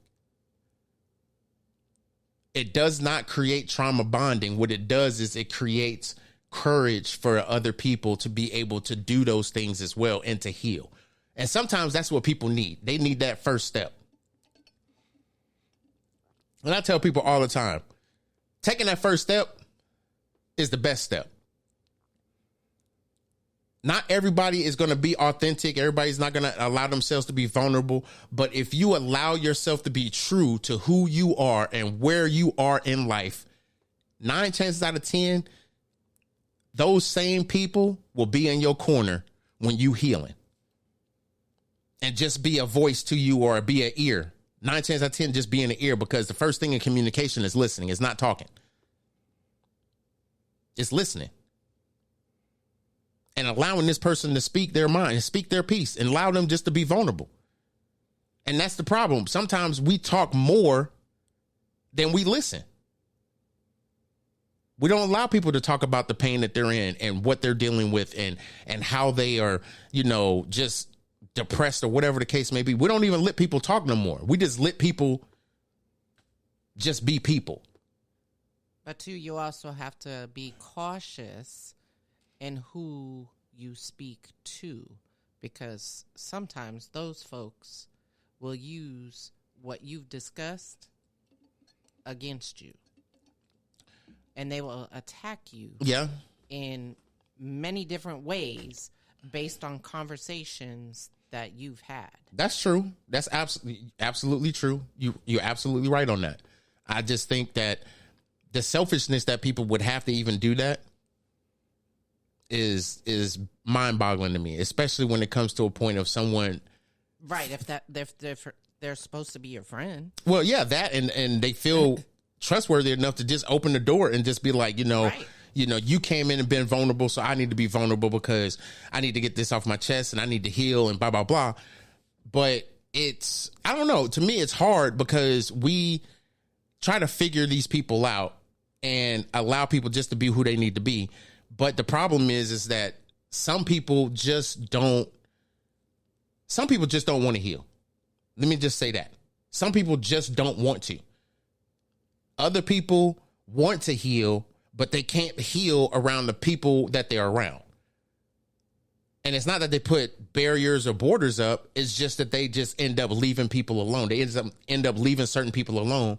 It does not create trauma bonding. What it does is it creates courage for other people to be able to do those things as well and to heal. And sometimes that's what people need. They need that first step. And I tell people all the time, taking that first step is the best step. Not everybody is going to be authentic. Everybody's not going to allow themselves to be vulnerable. But if you allow yourself to be true to who you are and where you are in life, 9 chances out of 10, those same people will be in your corner when you healing. And just be a voice to you or be an ear. 9 chances out of 10, just be in the ear, because the first thing in communication is listening. It's not talking. It's listening. And allowing this person to speak their mind, speak their piece, and allow them just to be vulnerable. And that's the problem. Sometimes we talk more than we listen. We don't allow people to talk about the pain that they're in and what they're dealing with and how they are, just depressed or whatever the case may be. We don't even let people talk no more. We just let people just be people. But too, you also have to be cautious in who you speak to, because sometimes those folks will use what you've discussed against you. And they will attack you in many different ways based on conversations that you've had. That's true. That's absolutely true. You're absolutely right on that. I just think that the selfishness that people would have to even do that is mind-boggling to me, especially when it comes to a point of someone. Right. If they're supposed to be your friend. Well, yeah, that and they feel trustworthy enough to just open the door and just be like, right. You came in and been vulnerable, so I need to be vulnerable because I need to get this off my chest and I need to heal and blah, blah, blah. But I don't know. To me, it's hard because we try to figure these people out and allow people just to be who they need to be. But the problem is that some people just don't want to heal. Let me just say that. Some people just don't want to. Other people want to heal, but they can't heal around the people that they're around. And it's not that they put barriers or borders up. It's just that they just end up leaving people alone. They end up leaving certain people alone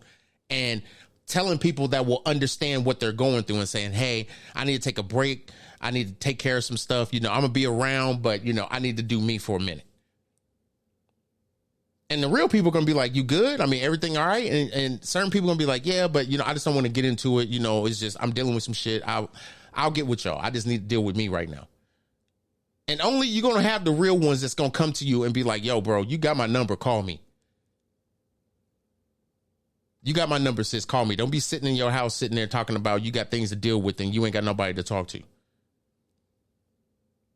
and telling people that will understand what they're going through and saying, hey, I need to take a break. I need to take care of some stuff. I'm going to be around, but, I need to do me for a minute. And the real people are going to be like, you good? I mean, everything all right? And certain people are going to be like, yeah, but, you know, I just don't want to get into it. You know, it's just, I'm dealing with some shit. I'll get with y'all. I just need to deal with me right now. And only you're going to have the real ones that's going to come to you and be like, yo, bro, you got my number. Call me. You got my number, sis. Call me. Don't be sitting in your house, sitting there talking about you got things to deal with and you ain't got nobody to talk to.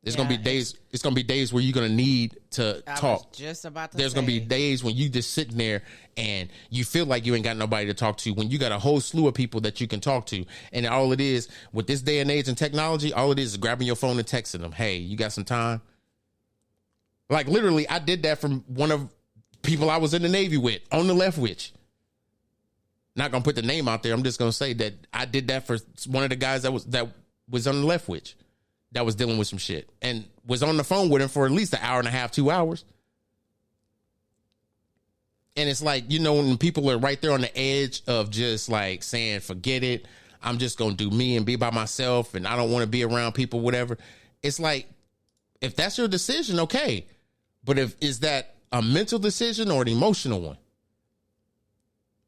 There's gonna be days. It's gonna be days where you're gonna need to talk. Just about to. There's gonna be days when you just sitting there and you feel like you ain't got nobody to talk to. When you got a whole slew of people that you can talk to, and all it is with this day and age and technology, all it is grabbing your phone and texting them. Hey, you got some time? Like literally, I did that from one of people I was in the Navy with on the left witch. Not gonna put the name out there. I'm just gonna say that I did that for one of the guys that was on the left witch. That was dealing with some shit and was on the phone with him for at least an hour and a half, 2 hours. And it's like, you know, when people are right there on the edge of just like saying, forget it. I'm just going to do me and be by myself. And I don't want to be around people, whatever. It's like, if that's your decision, okay. But is that a mental decision or an emotional one?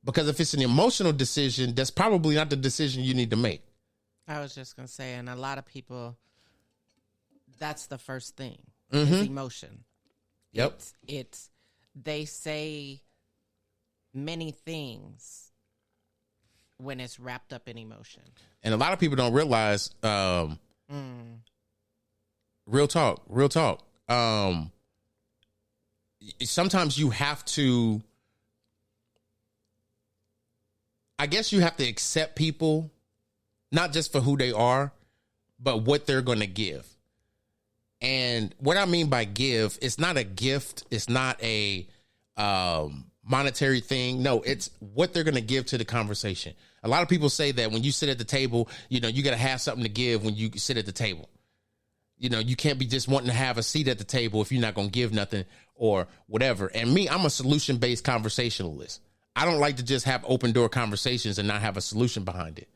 Because if it's an emotional decision, that's probably not the decision you need to make. I was just going to say, and a lot of people, that's the first thing. Mm-hmm. It's emotion. Yep. It's they say many things when it's wrapped up in emotion. And a lot of people don't realize, real talk. Sometimes you have to, I guess you have to accept people, not just for who they are, but what they're going to give. And what I mean by give, it's not a gift. It's not a monetary thing. No, it's what they're going to give to the conversation. A lot of people say that when you sit at the table, you know, you got to have something to give when you sit at the table. You know, you can't be just wanting to have a seat at the table if you're not going to give nothing or whatever. And me, I'm a solution-based conversationalist. I don't like to just have open door conversations and not have a solution behind it.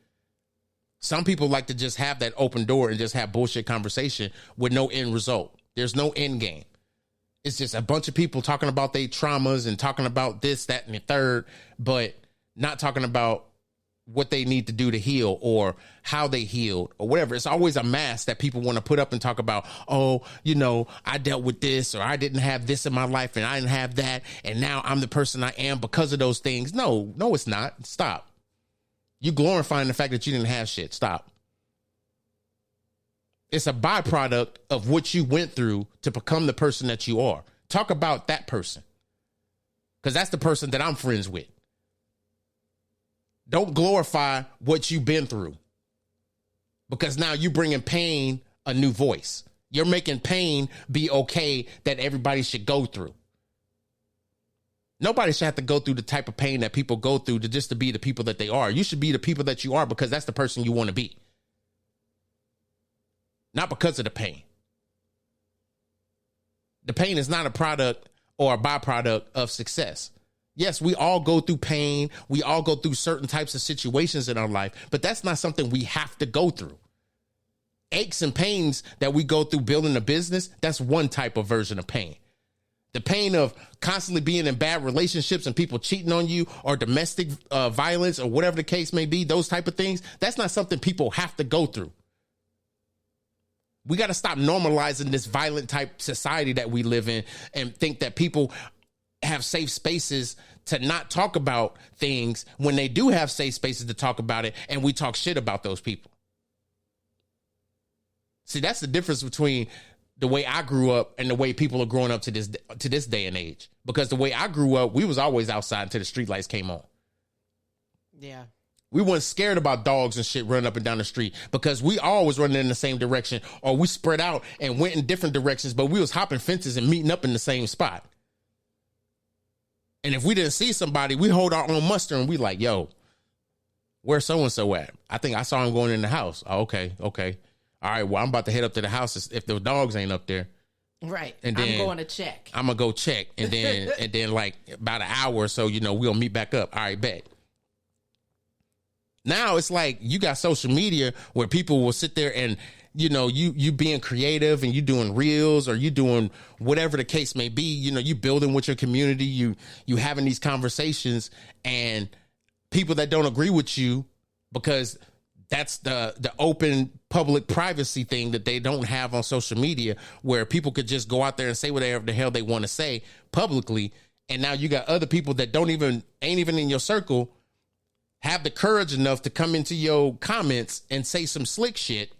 Some people like to just have that open door and just have bullshit conversation with no end result. There's no end game. It's just a bunch of people talking about their traumas and talking about this, that, and the third, but not talking about what they need to do to heal or how they healed or whatever. It's always a mask that people want to put up and talk about, oh, you know, I dealt with this or I didn't have this in my life and I didn't have that. And now I'm the person I am because of those things. No, it's not. Stop. You glorifying the fact that you didn't have shit. Stop. It's a byproduct of what you went through to become the person that you are. Talk about that person. Because that's the person that I'm friends with. Don't glorify what you've been through. Because now you're bringing pain a new voice. You're making pain be okay that everybody should go through. Nobody should have to go through the type of pain that people go through to be the people that they are. You should be the people that you are because that's the person you want to be. Not because of the pain. The pain is not a product or a byproduct of success. Yes, we all go through pain. We all go through certain types of situations in our life, but that's not something we have to go through. Aches and pains that we go through building a business, that's one type of version of pain. The pain of constantly being in bad relationships and people cheating on you or domestic violence or whatever the case may be, those type of things, that's not something people have to go through. We got to stop normalizing this violent type society that we live in and think that people have safe spaces to not talk about things when they do have safe spaces to talk about it and we talk shit about those people. See, that's the difference between the way I grew up and the way people are growing up to this day and age. Because the way I grew up, we was always outside until the street lights came on. Yeah. We weren't scared about dogs and shit running up and down the street because we always running in the same direction or we spread out and went in different directions, but we was hopping fences and meeting up in the same spot. And if we didn't see somebody, we hold our own muster and we like, yo, where's so-and-so at? I think I saw him going in the house. Oh, okay. All right, well, I'm about to head up to the house if the dogs ain't up there. Right. And then I'm going to check. I'm going to go check. And then like about an hour or so, you know, we'll meet back up. All right, bet. Now it's like you got social media where people will sit there and you being creative and you doing reels or you doing whatever the case may be, you building with your community, you having these conversations, and people that don't agree with you, because that's the open public privacy thing that they don't have on social media, where people could just go out there and say whatever the hell they want to say publicly. And now you got other people that ain't even in your circle, have the courage enough to come into your comments and say some slick shit,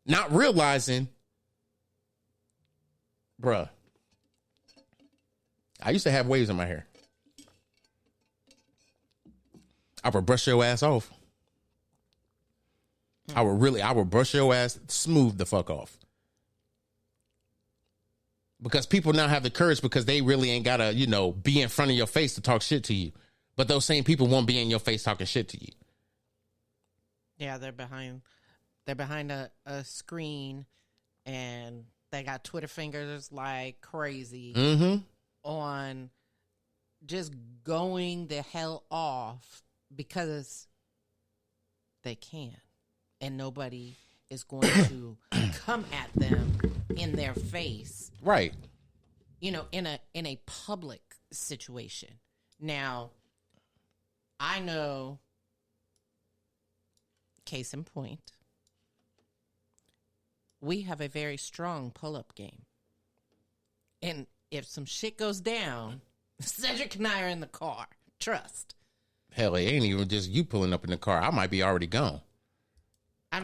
not realizing, bruh, I used to have waves in my hair. I would brush your ass off. I would brush your ass smooth the fuck off. Because people now have the courage, because they really ain't gotta, be in front of your face to talk shit to you. But those same people won't be in your face talking shit to you. Yeah, they're behind a screen, and they got Twitter fingers like crazy on just going the hell off because they can. And nobody is going to come at them in their face. Right. In a public situation. Now, I know, case in point, we have a very strong pull-up game. And if some shit goes down, Cedric and I are in the car. Trust. Hell, it ain't even just you pulling up in the car. I might be already gone. I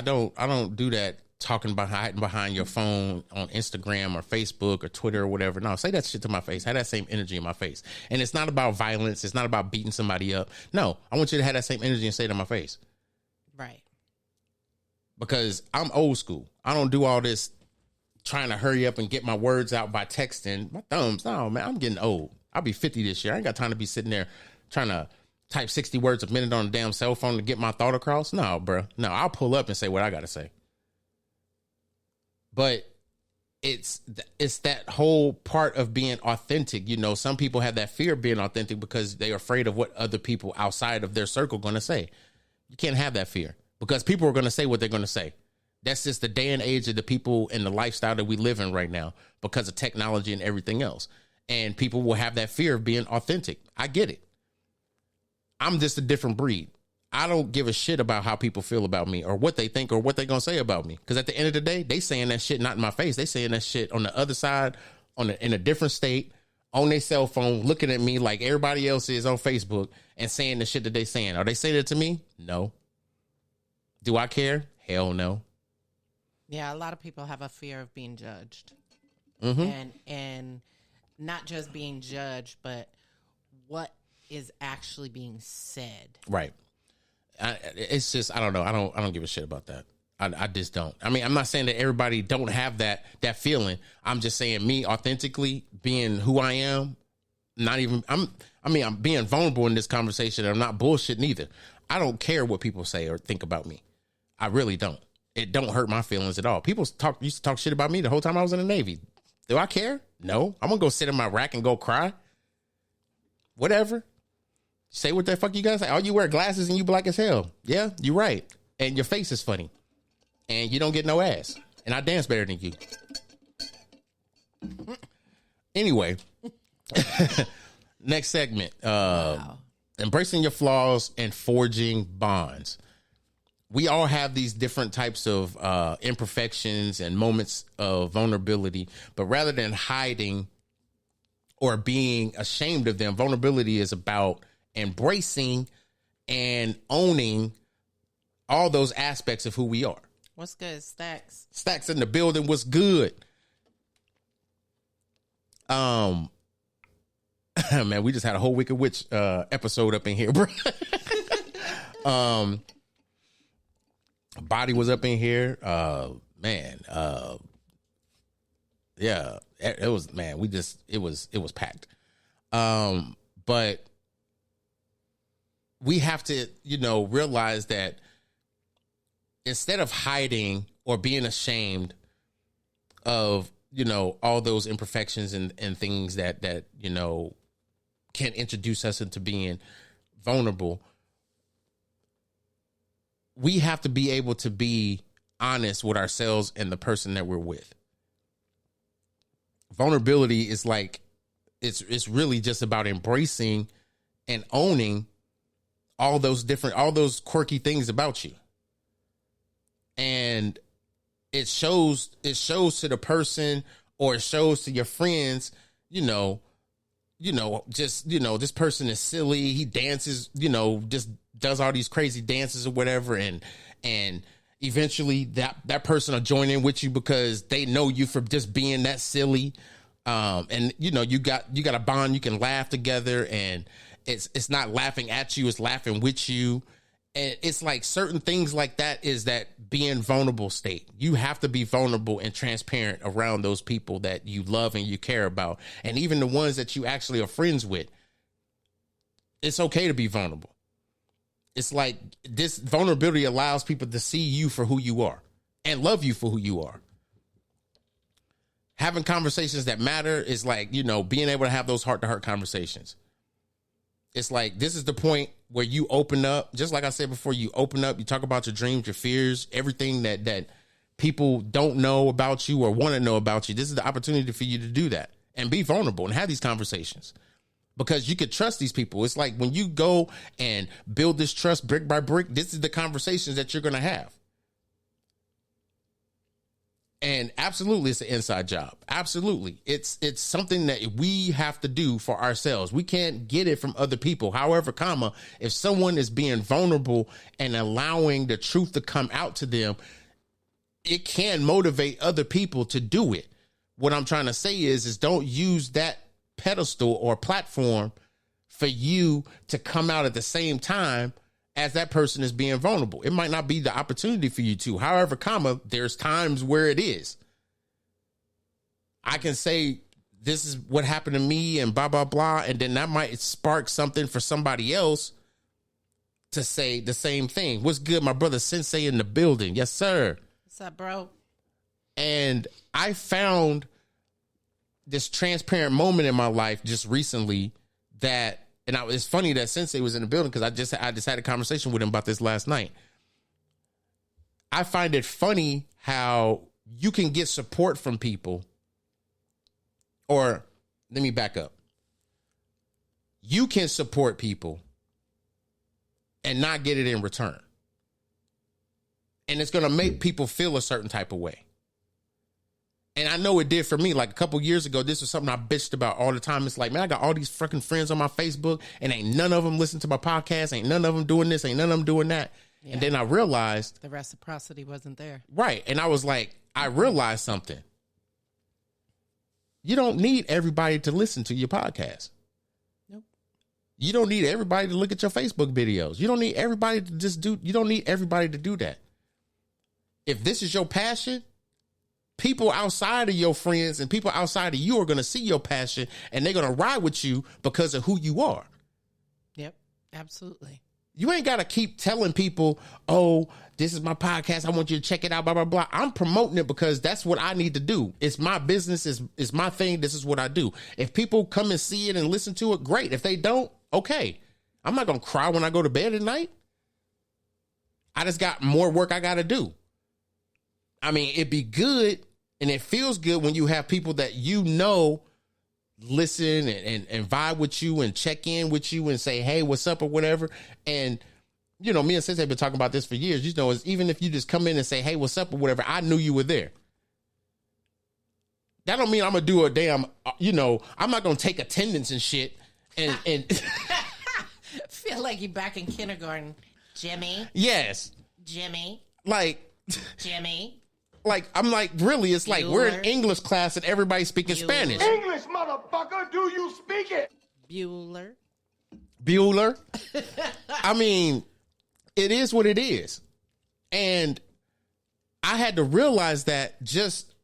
don't do that talking behind your phone on Instagram or Facebook or Twitter or whatever. No, say that shit to my face. Have that same energy in my face. And it's not about violence. It's not about beating somebody up. No, I want you to have that same energy and say it to my face. Right. Because I'm old school. I don't do all this trying to hurry up and get my words out by texting. My thumbs, no, man, I'm getting old. I'll be 50 this year. I ain't got time to be sitting there trying to type 60 words a minute on a damn cell phone to get my thought across. No, bro. No, I'll pull up and say what I got to say. But it's that whole part of being authentic. Some people have that fear of being authentic because they're afraid of what other people outside of their circle going to say. You can't have that fear, because people are going to say what they're going to say. That's just the day and age of the people and the lifestyle that we live in right now because of technology and everything else. And people will have that fear of being authentic. I get it. I'm just a different breed. I don't give a shit about how people feel about me or what they think or what they're going to say about me. Because at the end of the day, they saying that shit not in my face. They saying that shit on the other side, in a different state, on their cell phone, looking at me like everybody else is on Facebook and saying the shit that they saying. Are they saying it to me? No. Do I care? Hell no. Yeah, a lot of people have a fear of being judged. Mm-hmm. And not just being judged, but what is actually being said. Right. It's just, I don't know. I don't give a shit about that. I just don't. I mean, I'm not saying that everybody don't have that feeling. I'm just saying, me authentically being who I am, I'm being vulnerable in this conversation. I'm not bullshitting either. I don't care what people say or think about me. I really don't. It don't hurt my feelings at all. People used to talk shit about me the whole time I was in the Navy. Do I care? No. I'm going to go sit in my rack and go cry. Whatever. Say what the fuck you guys say. Oh, you wear glasses and you black as hell. Yeah, you're right. And your face is funny. And you don't get no ass. And I dance better than you. Anyway. Next segment. Wow. Embracing your flaws and forging bonds. We all have these different types of imperfections and moments of vulnerability. But rather than hiding or being ashamed of them, vulnerability is about embracing and owning all those aspects of who we are. What's good, Stacks? Stacks in the building. What's good? Man, we just had a whole Wicked Witch episode up in here, bro. Body was up in here. Man. Yeah, it was, man, it was packed. But we have to, realize that instead of hiding or being ashamed of, all those imperfections and things that can introduce us into being vulnerable, we have to be able to be honest with ourselves and the person that we're with. Vulnerability is like, it's really just about embracing and owning all those quirky things about you. And it shows to the person, or it shows to your friends, this person is silly. He dances, just does all these crazy dances or whatever. And eventually that person will join in with you because they know you for just being that silly. And you got a bond, you can laugh together, and it's not laughing at you, it's laughing with you. And it's like certain things like that is that being vulnerable state. You have to be vulnerable and transparent around those people that you love and you care about. And even the ones that you actually are friends with. It's okay to be vulnerable. It's like this vulnerability allows people to see you for who you are and love you for who you are. Having conversations that matter is like, being able to have those heart-to-heart conversations. It's like, this is the point where you open up, just like I said before, you open up, you talk about your dreams, your fears, everything that people don't know about you or want to know about you. This is the opportunity for you to do that and be vulnerable and have these conversations, because you could trust these people. It's like when you go and build this trust brick by brick, this is the conversations that you're going to have. And absolutely, it's an inside job. Absolutely. It's something that we have to do for ourselves. We can't get it from other people. However, if someone is being vulnerable and allowing the truth to come out to them, it can motivate other people to do it. What I'm trying to say is don't use that pedestal or platform for you to come out at the same time as that person is being vulnerable. It might not be the opportunity for you to. However, there's times where it is. I can say, this is what happened to me and blah, blah, blah. And then that might spark something for somebody else to say the same thing. What's good, my brother Sensei in the building? Yes, sir. What's up, bro? And I found this transparent moment in my life just recently that, and it's funny that Sensei was in the building because I just had a conversation with him about this last night. I find it funny how you can get support from people, or let me back up. You can support people and not get it in return. And it's going to make people feel a certain type of way. And I know it did for me. Like a couple years ago, this was something I bitched about all the time. It's like, man, I got all these fucking friends on my Facebook and ain't none of them listen to my podcast. Ain't none of them doing this. Ain't none of them doing that. Yeah. And then I realized the reciprocity wasn't there. Right. And I was like, I realized something. You don't need everybody to listen to your podcast. Nope. You don't need everybody to look at your Facebook videos. You don't need everybody to you don't need everybody to do that. If this is your passion, people outside of your friends and people outside of you are going to see your passion and they're going to ride with you because of who you are. Yep, absolutely. You ain't got to keep telling people, oh, this is my podcast, I want you to check it out, blah, blah, blah. I'm promoting it because that's what I need to do. It's my business. It's my thing. This is what I do. If people come and see it and listen to it, great. If they don't, okay. I'm not going to cry when I go to bed at night. I just got more work I got to do. I mean, it'd be good. And it feels good when you have people that listen and vibe with you and check in with you and say, hey, what's up or whatever. And, me and Sensei have been talking about this for years. Even if you just come in and say, hey, what's up or whatever, I knew you were there. That don't mean I'm going to do a damn, I'm not going to take attendance and shit. And feel like you're back in kindergarten. Jimmy. Yes. Jimmy. Like. Jimmy. Like, I'm like, really, it's like we're in English class and everybody's speaking Spanish. English, motherfucker, do you speak it? Bueller. I mean, it is what it is. And I had to realize that just,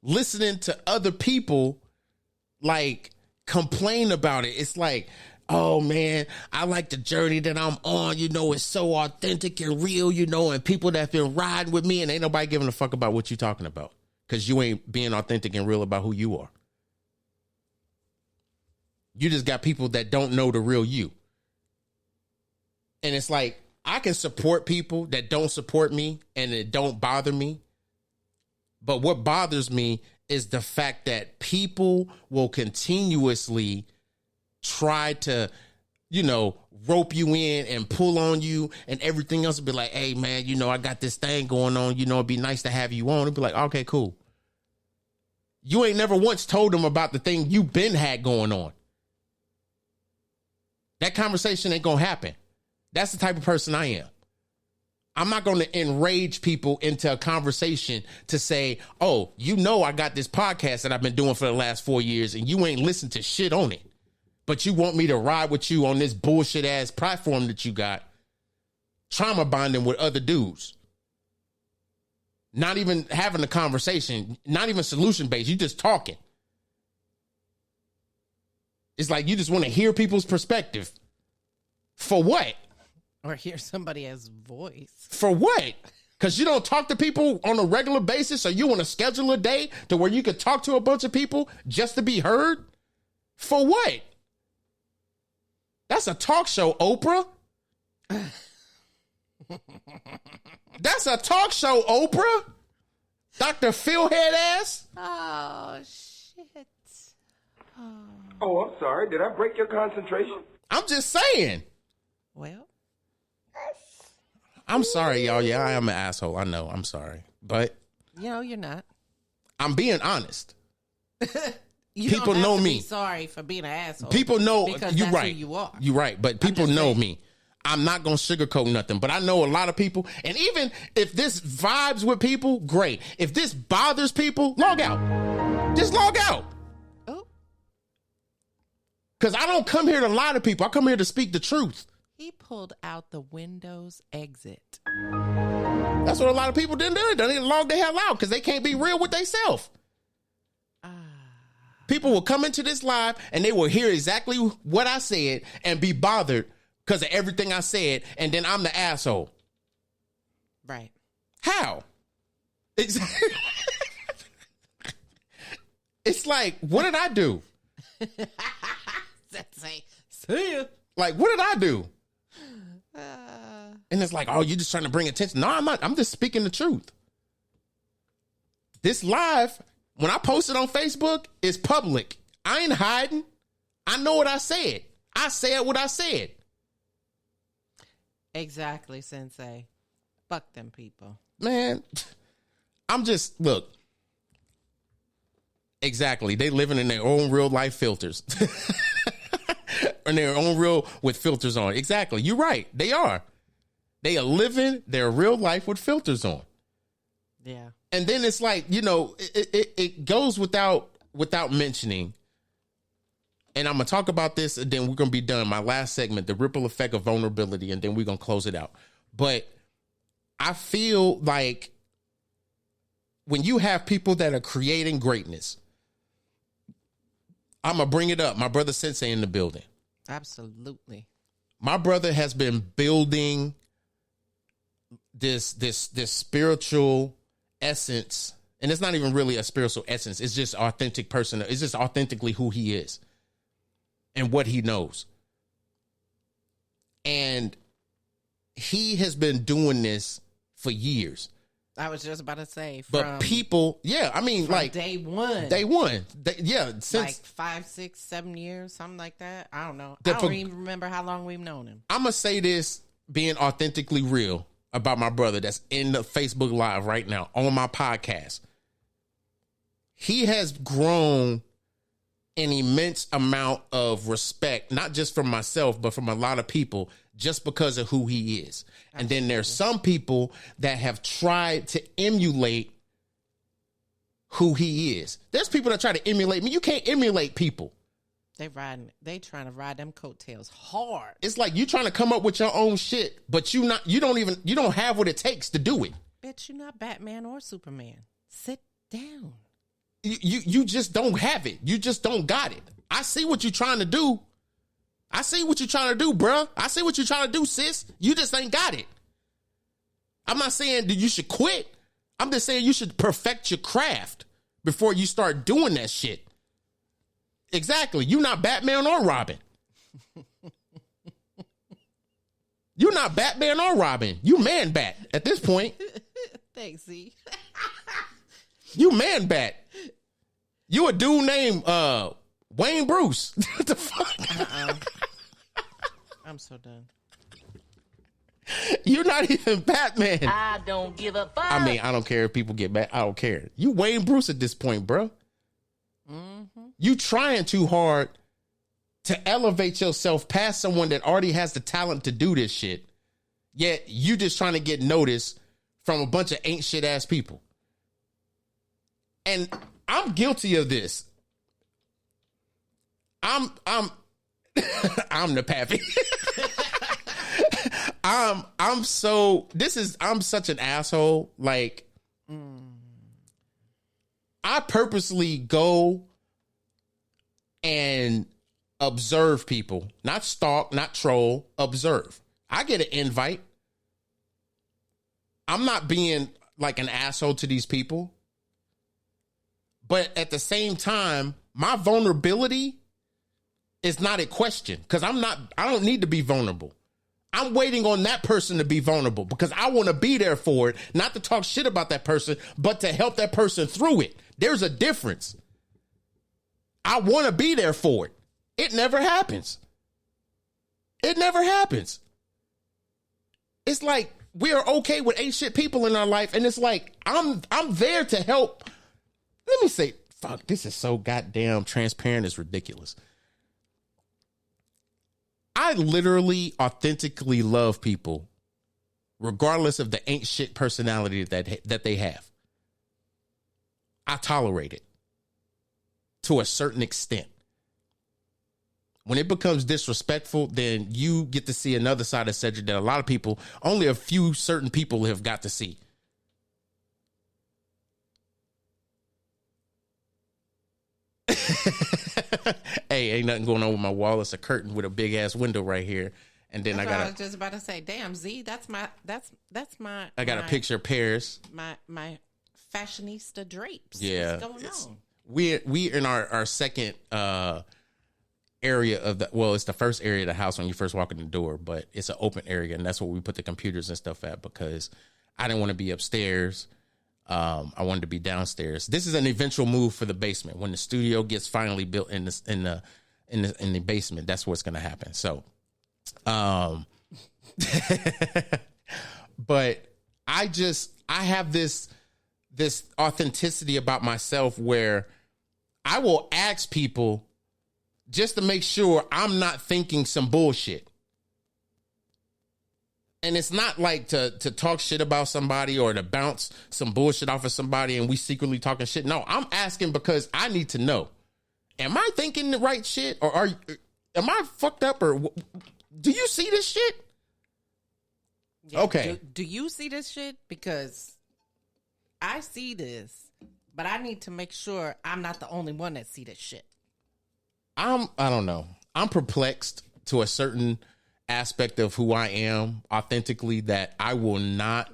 listening to other people, like, complain about it. It's like, oh man, I like the journey that I'm on, it's so authentic and real, and people that have been riding with me and ain't nobody giving a fuck about what you talking about because you ain't being authentic and real about who you are. You just got people that don't know the real you. And it's like, I can support people that don't support me and it don't bother me. But what bothers me is the fact that people will continuously try to, rope you in and pull on you and everything else. Will be like, hey, man, I got this thing going on. It'd be nice to have you on. It'd be like, okay, cool. You ain't never once told them about the thing you been had going on. That conversation ain't going to happen. That's the type of person I am. I'm not going to enrage people into a conversation to say, oh, I got this podcast that I've been doing for the last 4 years and you ain't listened to shit on it. But you want me to ride with you on this bullshit ass platform that you got, trauma bonding with other dudes. Not even having a conversation, not even solution based. You just talking. It's like you just want to hear people's perspective. For what? Or hear somebody else's voice. For what? Because you don't talk to people on a regular basis, so you want to schedule a day to where you could talk to a bunch of people just to be heard? For what? That's a talk show, Oprah. That's a talk show, Oprah. Dr. Philhead ass. Oh, shit. Oh, I'm sorry. Did I break your concentration? I'm just saying. Well. I'm sorry, y'all. Yeah, I am an asshole. I know. I'm sorry. But. You're not. I'm being honest. People don't have know to me. Be sorry for being an asshole. People know you're right. Who you are. You're right. But people know me. I'm not going to sugarcoat nothing. But I know a lot of people. And even if this vibes with people, great. If this bothers people, log out. Just log out. Oh. Because I don't come here to lie to people. I come here to speak the truth. He pulled out the Windows exit. That's what a lot of people didn't do. They didn't log the hell out because they can't be real with themselves. People will come into this live and they will hear exactly what I said and be bothered because of everything I said, and then I'm the asshole. Right. How? It's like, what did I do? See ya. Like, what did I do? And it's like, oh, you're just trying to bring attention. No, I'm not. I'm just speaking the truth. This live, when I post it on Facebook, is public. I ain't hiding. I know what I said. I said what I said. Exactly, Sensei. Fuck them people. Man, I'm just, look. Exactly. They living in their own real life filters. In their own real with filters on. Exactly. You're right. They are. They are living their real life with filters on. Yeah. And then it's like, it goes without mentioning. And I'm going to talk about this and then we're going to be done. My last segment, the ripple effect of vulnerability, and then we're going to close it out. But I feel like when you have people that are creating greatness, I'm going to bring it up. My brother Sensei in the building. Absolutely. My brother has been building this spiritual essence, and it's not even really a spiritual essence. It's just authentic person. It's just authentically who he is and what he knows. And he has been doing this for years. I was just about to say, but people, like day one, since like 5, 6, 7 years, something like that. I don't know. I don't even remember how long we've known him. I'm gonna say this, being authentically real about my brother that's in the Facebook Live right now on my podcast. He has grown an immense amount of respect, not just from myself, but from a lot of people, just because of who he is. Absolutely. And then there's some people that have tried to emulate who he is. There's people that try to emulate me. You can't emulate people. They trying to ride them coattails hard. It's like you trying to come up with your own shit, but you don't have what it takes to do it. Bitch, you're not Batman or Superman. Sit down. You just don't have it. You just don't got it. I see what you're trying to do. I see what you're trying to do, bruh. I see what you're trying to do, sis. You just ain't got it. I'm not saying that you should quit. I'm just saying you should perfect your craft before you start doing that shit. Exactly. You're not Batman or Robin. You're not Batman or Robin. You Man Bat at this point. Thanks, Z. You Man Bat. You a dude named Wayne Bruce. What the fuck? I'm so done. You're not even Batman. I don't give a fuck. I mean, I don't care if people get mad. I don't care. You Wayne Bruce at this point, bro. Mm-hmm. You trying too hard to elevate yourself past someone that already has the talent to do this shit. Yet you just trying to get noticed from a bunch of ain't shit ass people. And I'm guilty of this. I'm I'm the pappy. I'm such an asshole. Like, I purposely go and observe people, not stalk, not troll, observe. I get an invite. I'm not being like an asshole to these people. But at the same time, my vulnerability is not a question because I don't need to be vulnerable. I'm waiting on that person to be vulnerable because I want to be there for it, not to talk shit about that person, but to help that person through it. There's a difference. I want to be there for it. It never happens. It never happens. It's like we are okay with ain't shit people in our life, and it's like I'm there to help. Let me say, fuck, this is so goddamn transparent. It's ridiculous. I literally authentically love people regardless of the ain't shit personality that they have. I tolerate it to a certain extent. When it becomes disrespectful, then you get to see another side of Cedric that a lot of people, only a few certain people have got to see. Hey, ain't nothing going on with my wall. It's a curtain with a big ass window right here, and then I was just about to say, damn, Z, that's my. I got a picture of Paris. My fashionista drapes. Yeah, what's going on? We in our second area of the. Well, it's the first area of the house when you first walk in the door, but it's an open area, and that's where we put the computers and stuff at because I didn't want to be upstairs. I wanted to be downstairs. This is an eventual move for the basement. When the studio gets finally built in the basement, that's what's going to happen. So, but I have this authenticity about myself where I will ask people just to make sure I'm not thinking some bullshit. And it's not like to talk shit about somebody or to bounce some bullshit off of somebody and we secretly talking shit. No, I'm asking because I need to know. Am I thinking the right shit or am I fucked up or do you see this shit? Yeah, okay. Do you see this shit? Because I see this, but I need to make sure I'm not the only one that see this shit. I don't know. I'm perplexed to a certain aspect of who I am authentically that I will not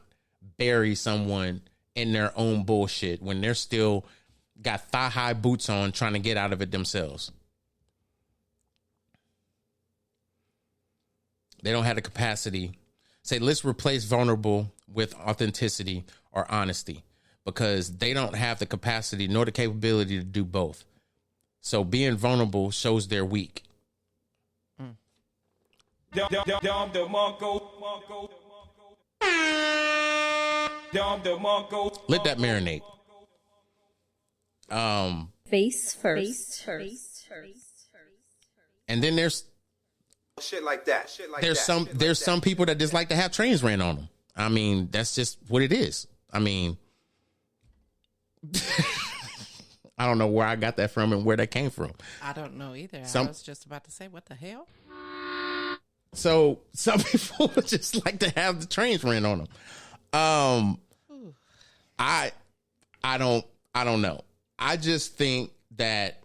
bury someone in their own bullshit when they're still got thigh-high boots on trying to get out of it themselves. They don't have the capacity. Say, let's replace vulnerable with authenticity or honesty because they don't have the capacity nor the capability to do both. So being vulnerable shows they're weak. Let that marinate. Face first. And then there's shit like that. There's some people that just like to have trains ran on them. I mean, that's just what it is. I mean, I don't know where I got that from and where that came from. I don't know either. I was just about to say, what the hell? So some people just like to have the trains ran on them. I don't know. I just think that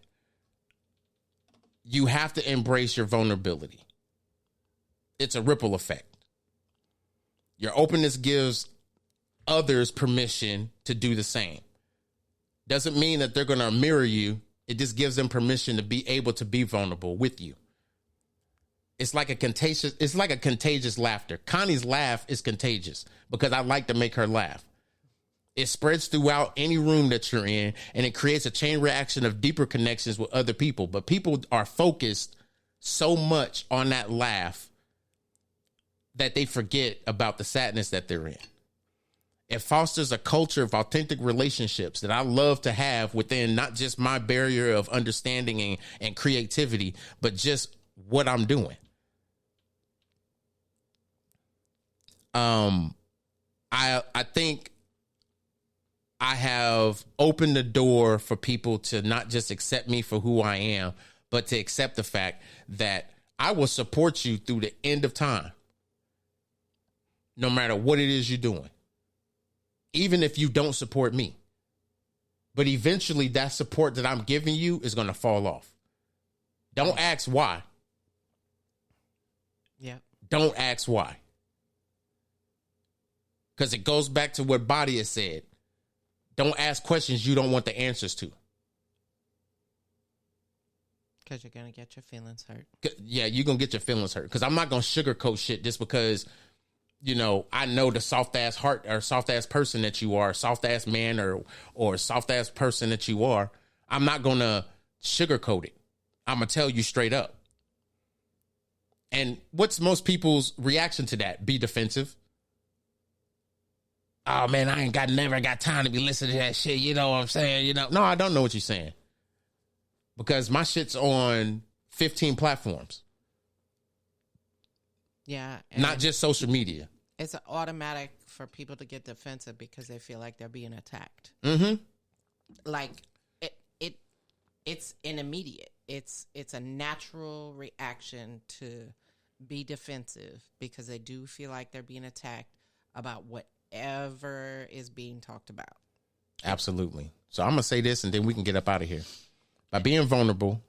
you have to embrace your vulnerability. It's a ripple effect. Your openness gives others permission to do the same. Doesn't mean that they're going to mirror you. It just gives them permission to be able to be vulnerable with you. It's like a contagious laughter. Connie's laugh is contagious because I like to make her laugh. It spreads throughout any room that you're in, and it creates a chain reaction of deeper connections with other people. But people are focused so much on that laugh that they forget about the sadness that they're in. It fosters a culture of authentic relationships that I love to have within not just my barrier of understanding and creativity, but just what I'm doing. I think I have opened the door for people to not just accept me for who I am, but to accept the fact that I will support you through the end of time, no matter what it is you're doing, even if you don't support me. But eventually that support that I'm giving you is going to fall off. Don't ask why. Yeah. Don't ask why. Because it goes back to what Body has said. Don't ask questions you don't want the answers to. Because you're going to get your feelings hurt. Yeah, you're going to get your feelings hurt. Because I'm not going to sugarcoat shit just because, you know, I know the soft-ass heart or soft-ass person that you are, soft-ass man or soft-ass person that you are. I'm not going to sugarcoat it. I'm going to tell you straight up. And what's most people's reaction to that? Be defensive. Oh, man, I never got time to be listening to that shit. You know what I'm saying? You know, no, I don't know what you're saying. Because my shit's on 15 platforms. Yeah. Not just social media. It's automatic for people to get defensive because they feel like they're being attacked. Mm-hmm. Like, it's an immediate. It's a natural reaction to be defensive because they do feel like they're being attacked about whatever is being talked about. Absolutely. So I'm going to say this and then we can get up out of here. By being vulnerable,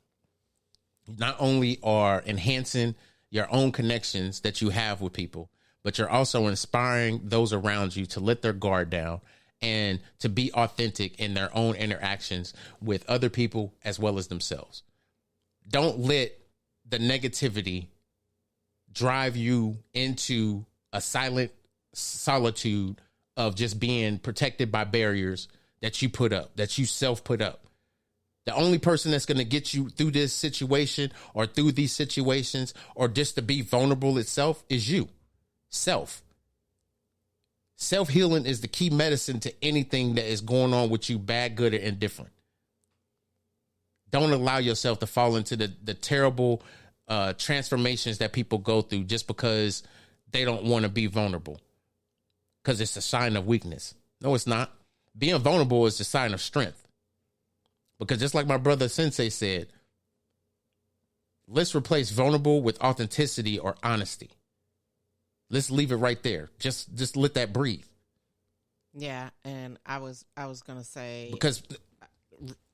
you not only are enhancing your own connections that you have with people, but you're also inspiring those around you to let their guard down and to be authentic in their own interactions with other people as well as themselves. Don't let the negativity drive you into a silent solitude of just being protected by barriers that you put up, that you self put up. The only person that's going to get you through this situation or through these situations or just to be vulnerable itself is you. Self-healing is the key medicine to anything that is going on with you, bad, good, or indifferent. Don't allow yourself to fall into the terrible transformations that people go through just because they don't want to be vulnerable. Because it's a sign of weakness. No, it's not. Being vulnerable is a sign of strength. Because just like my brother Sensei said, let's replace vulnerable with authenticity or honesty. Let's leave it right there. Just let that breathe. Yeah, and I was gonna say, because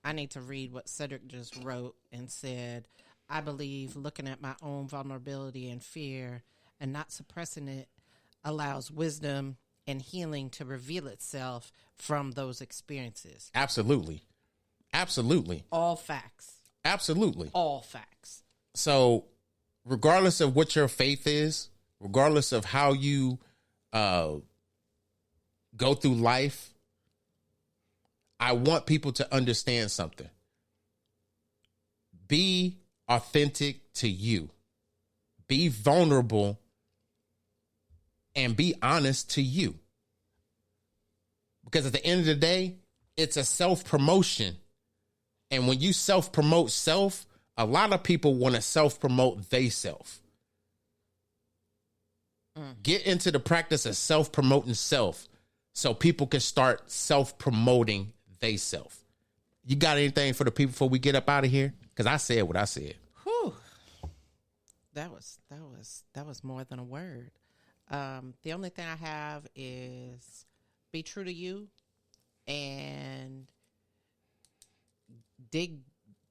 I need to read what Cedric just wrote and said. I believe looking at my own vulnerability and fear and not suppressing it allows wisdom and healing to reveal itself from those experiences. Absolutely. All facts. Absolutely. All facts. So regardless of what your faith is, regardless of how you go through life, I want people to understand something. Be authentic to you. Be vulnerable and be honest to you. Because at the end of the day, it's a self-promotion. And when you self-promote self, a lot of people want to self-promote they self. Get into the practice of self-promoting self so people can start self-promoting they self. You got anything for the people before we get up out of here? Because I said what I said. Whew. That was more than a word. The only thing I have is be true to you and dig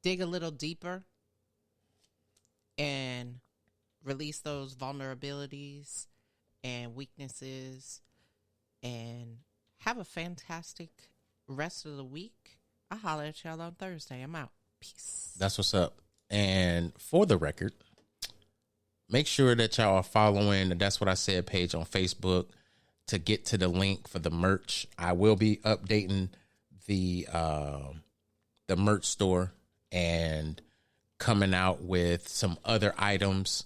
a little deeper and release those vulnerabilities and weaknesses and have a fantastic rest of the week. I'll holler at y'all on Thursday. I'm out. Peace. That's what's up. And for the record, make sure that y'all are following the That's What I Said page on Facebook to get to the link for the merch. I will be updating the merch store and coming out with some other items.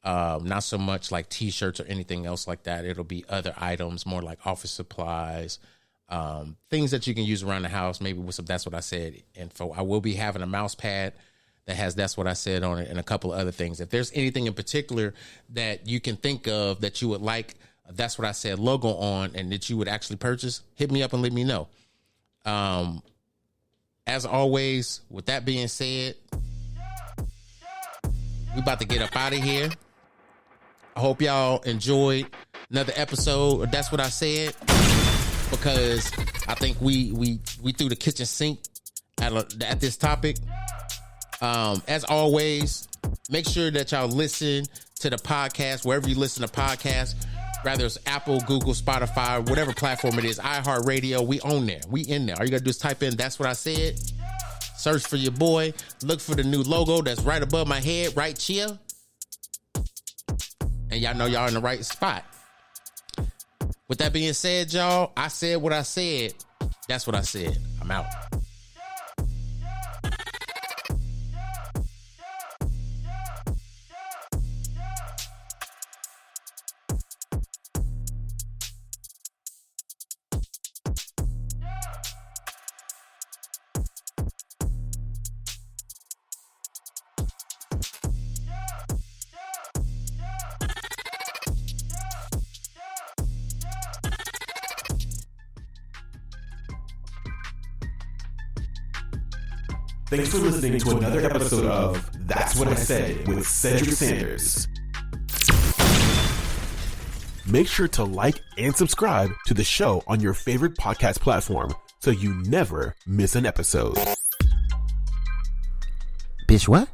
Not so much like t-shirts or anything else like that. It'll be other items, more like office supplies, things that you can use around the house, maybe with some That's What I Said info. I will be having a mouse pad that has That's What I Said on it and a couple of other things. If there's anything in particular that you can think of that you would like a That's What I Said logo on and that you would actually purchase, hit me up and let me know. As always, with that being said, we about to get up out of here. I hope y'all enjoyed another episode of That's What I Said, because I think we threw the kitchen sink at this topic. As always, make sure that y'all listen to the podcast wherever you listen to podcasts, whether it's Apple, Google, Spotify, whatever platform it is, iHeartRadio. We own there. We in there. All you gotta do is type in That's What I Said. Search for your boy. Look for the new logo that's right above my head, right here. And y'all know y'all in the right spot. With that being said, y'all, I said what I said. That's what I said. I'm out. Thanks for listening to another episode of That's What I Said with Cedric Sanders. Make sure to like and subscribe to the show on your favorite podcast platform so you never miss an episode. Bitch, what?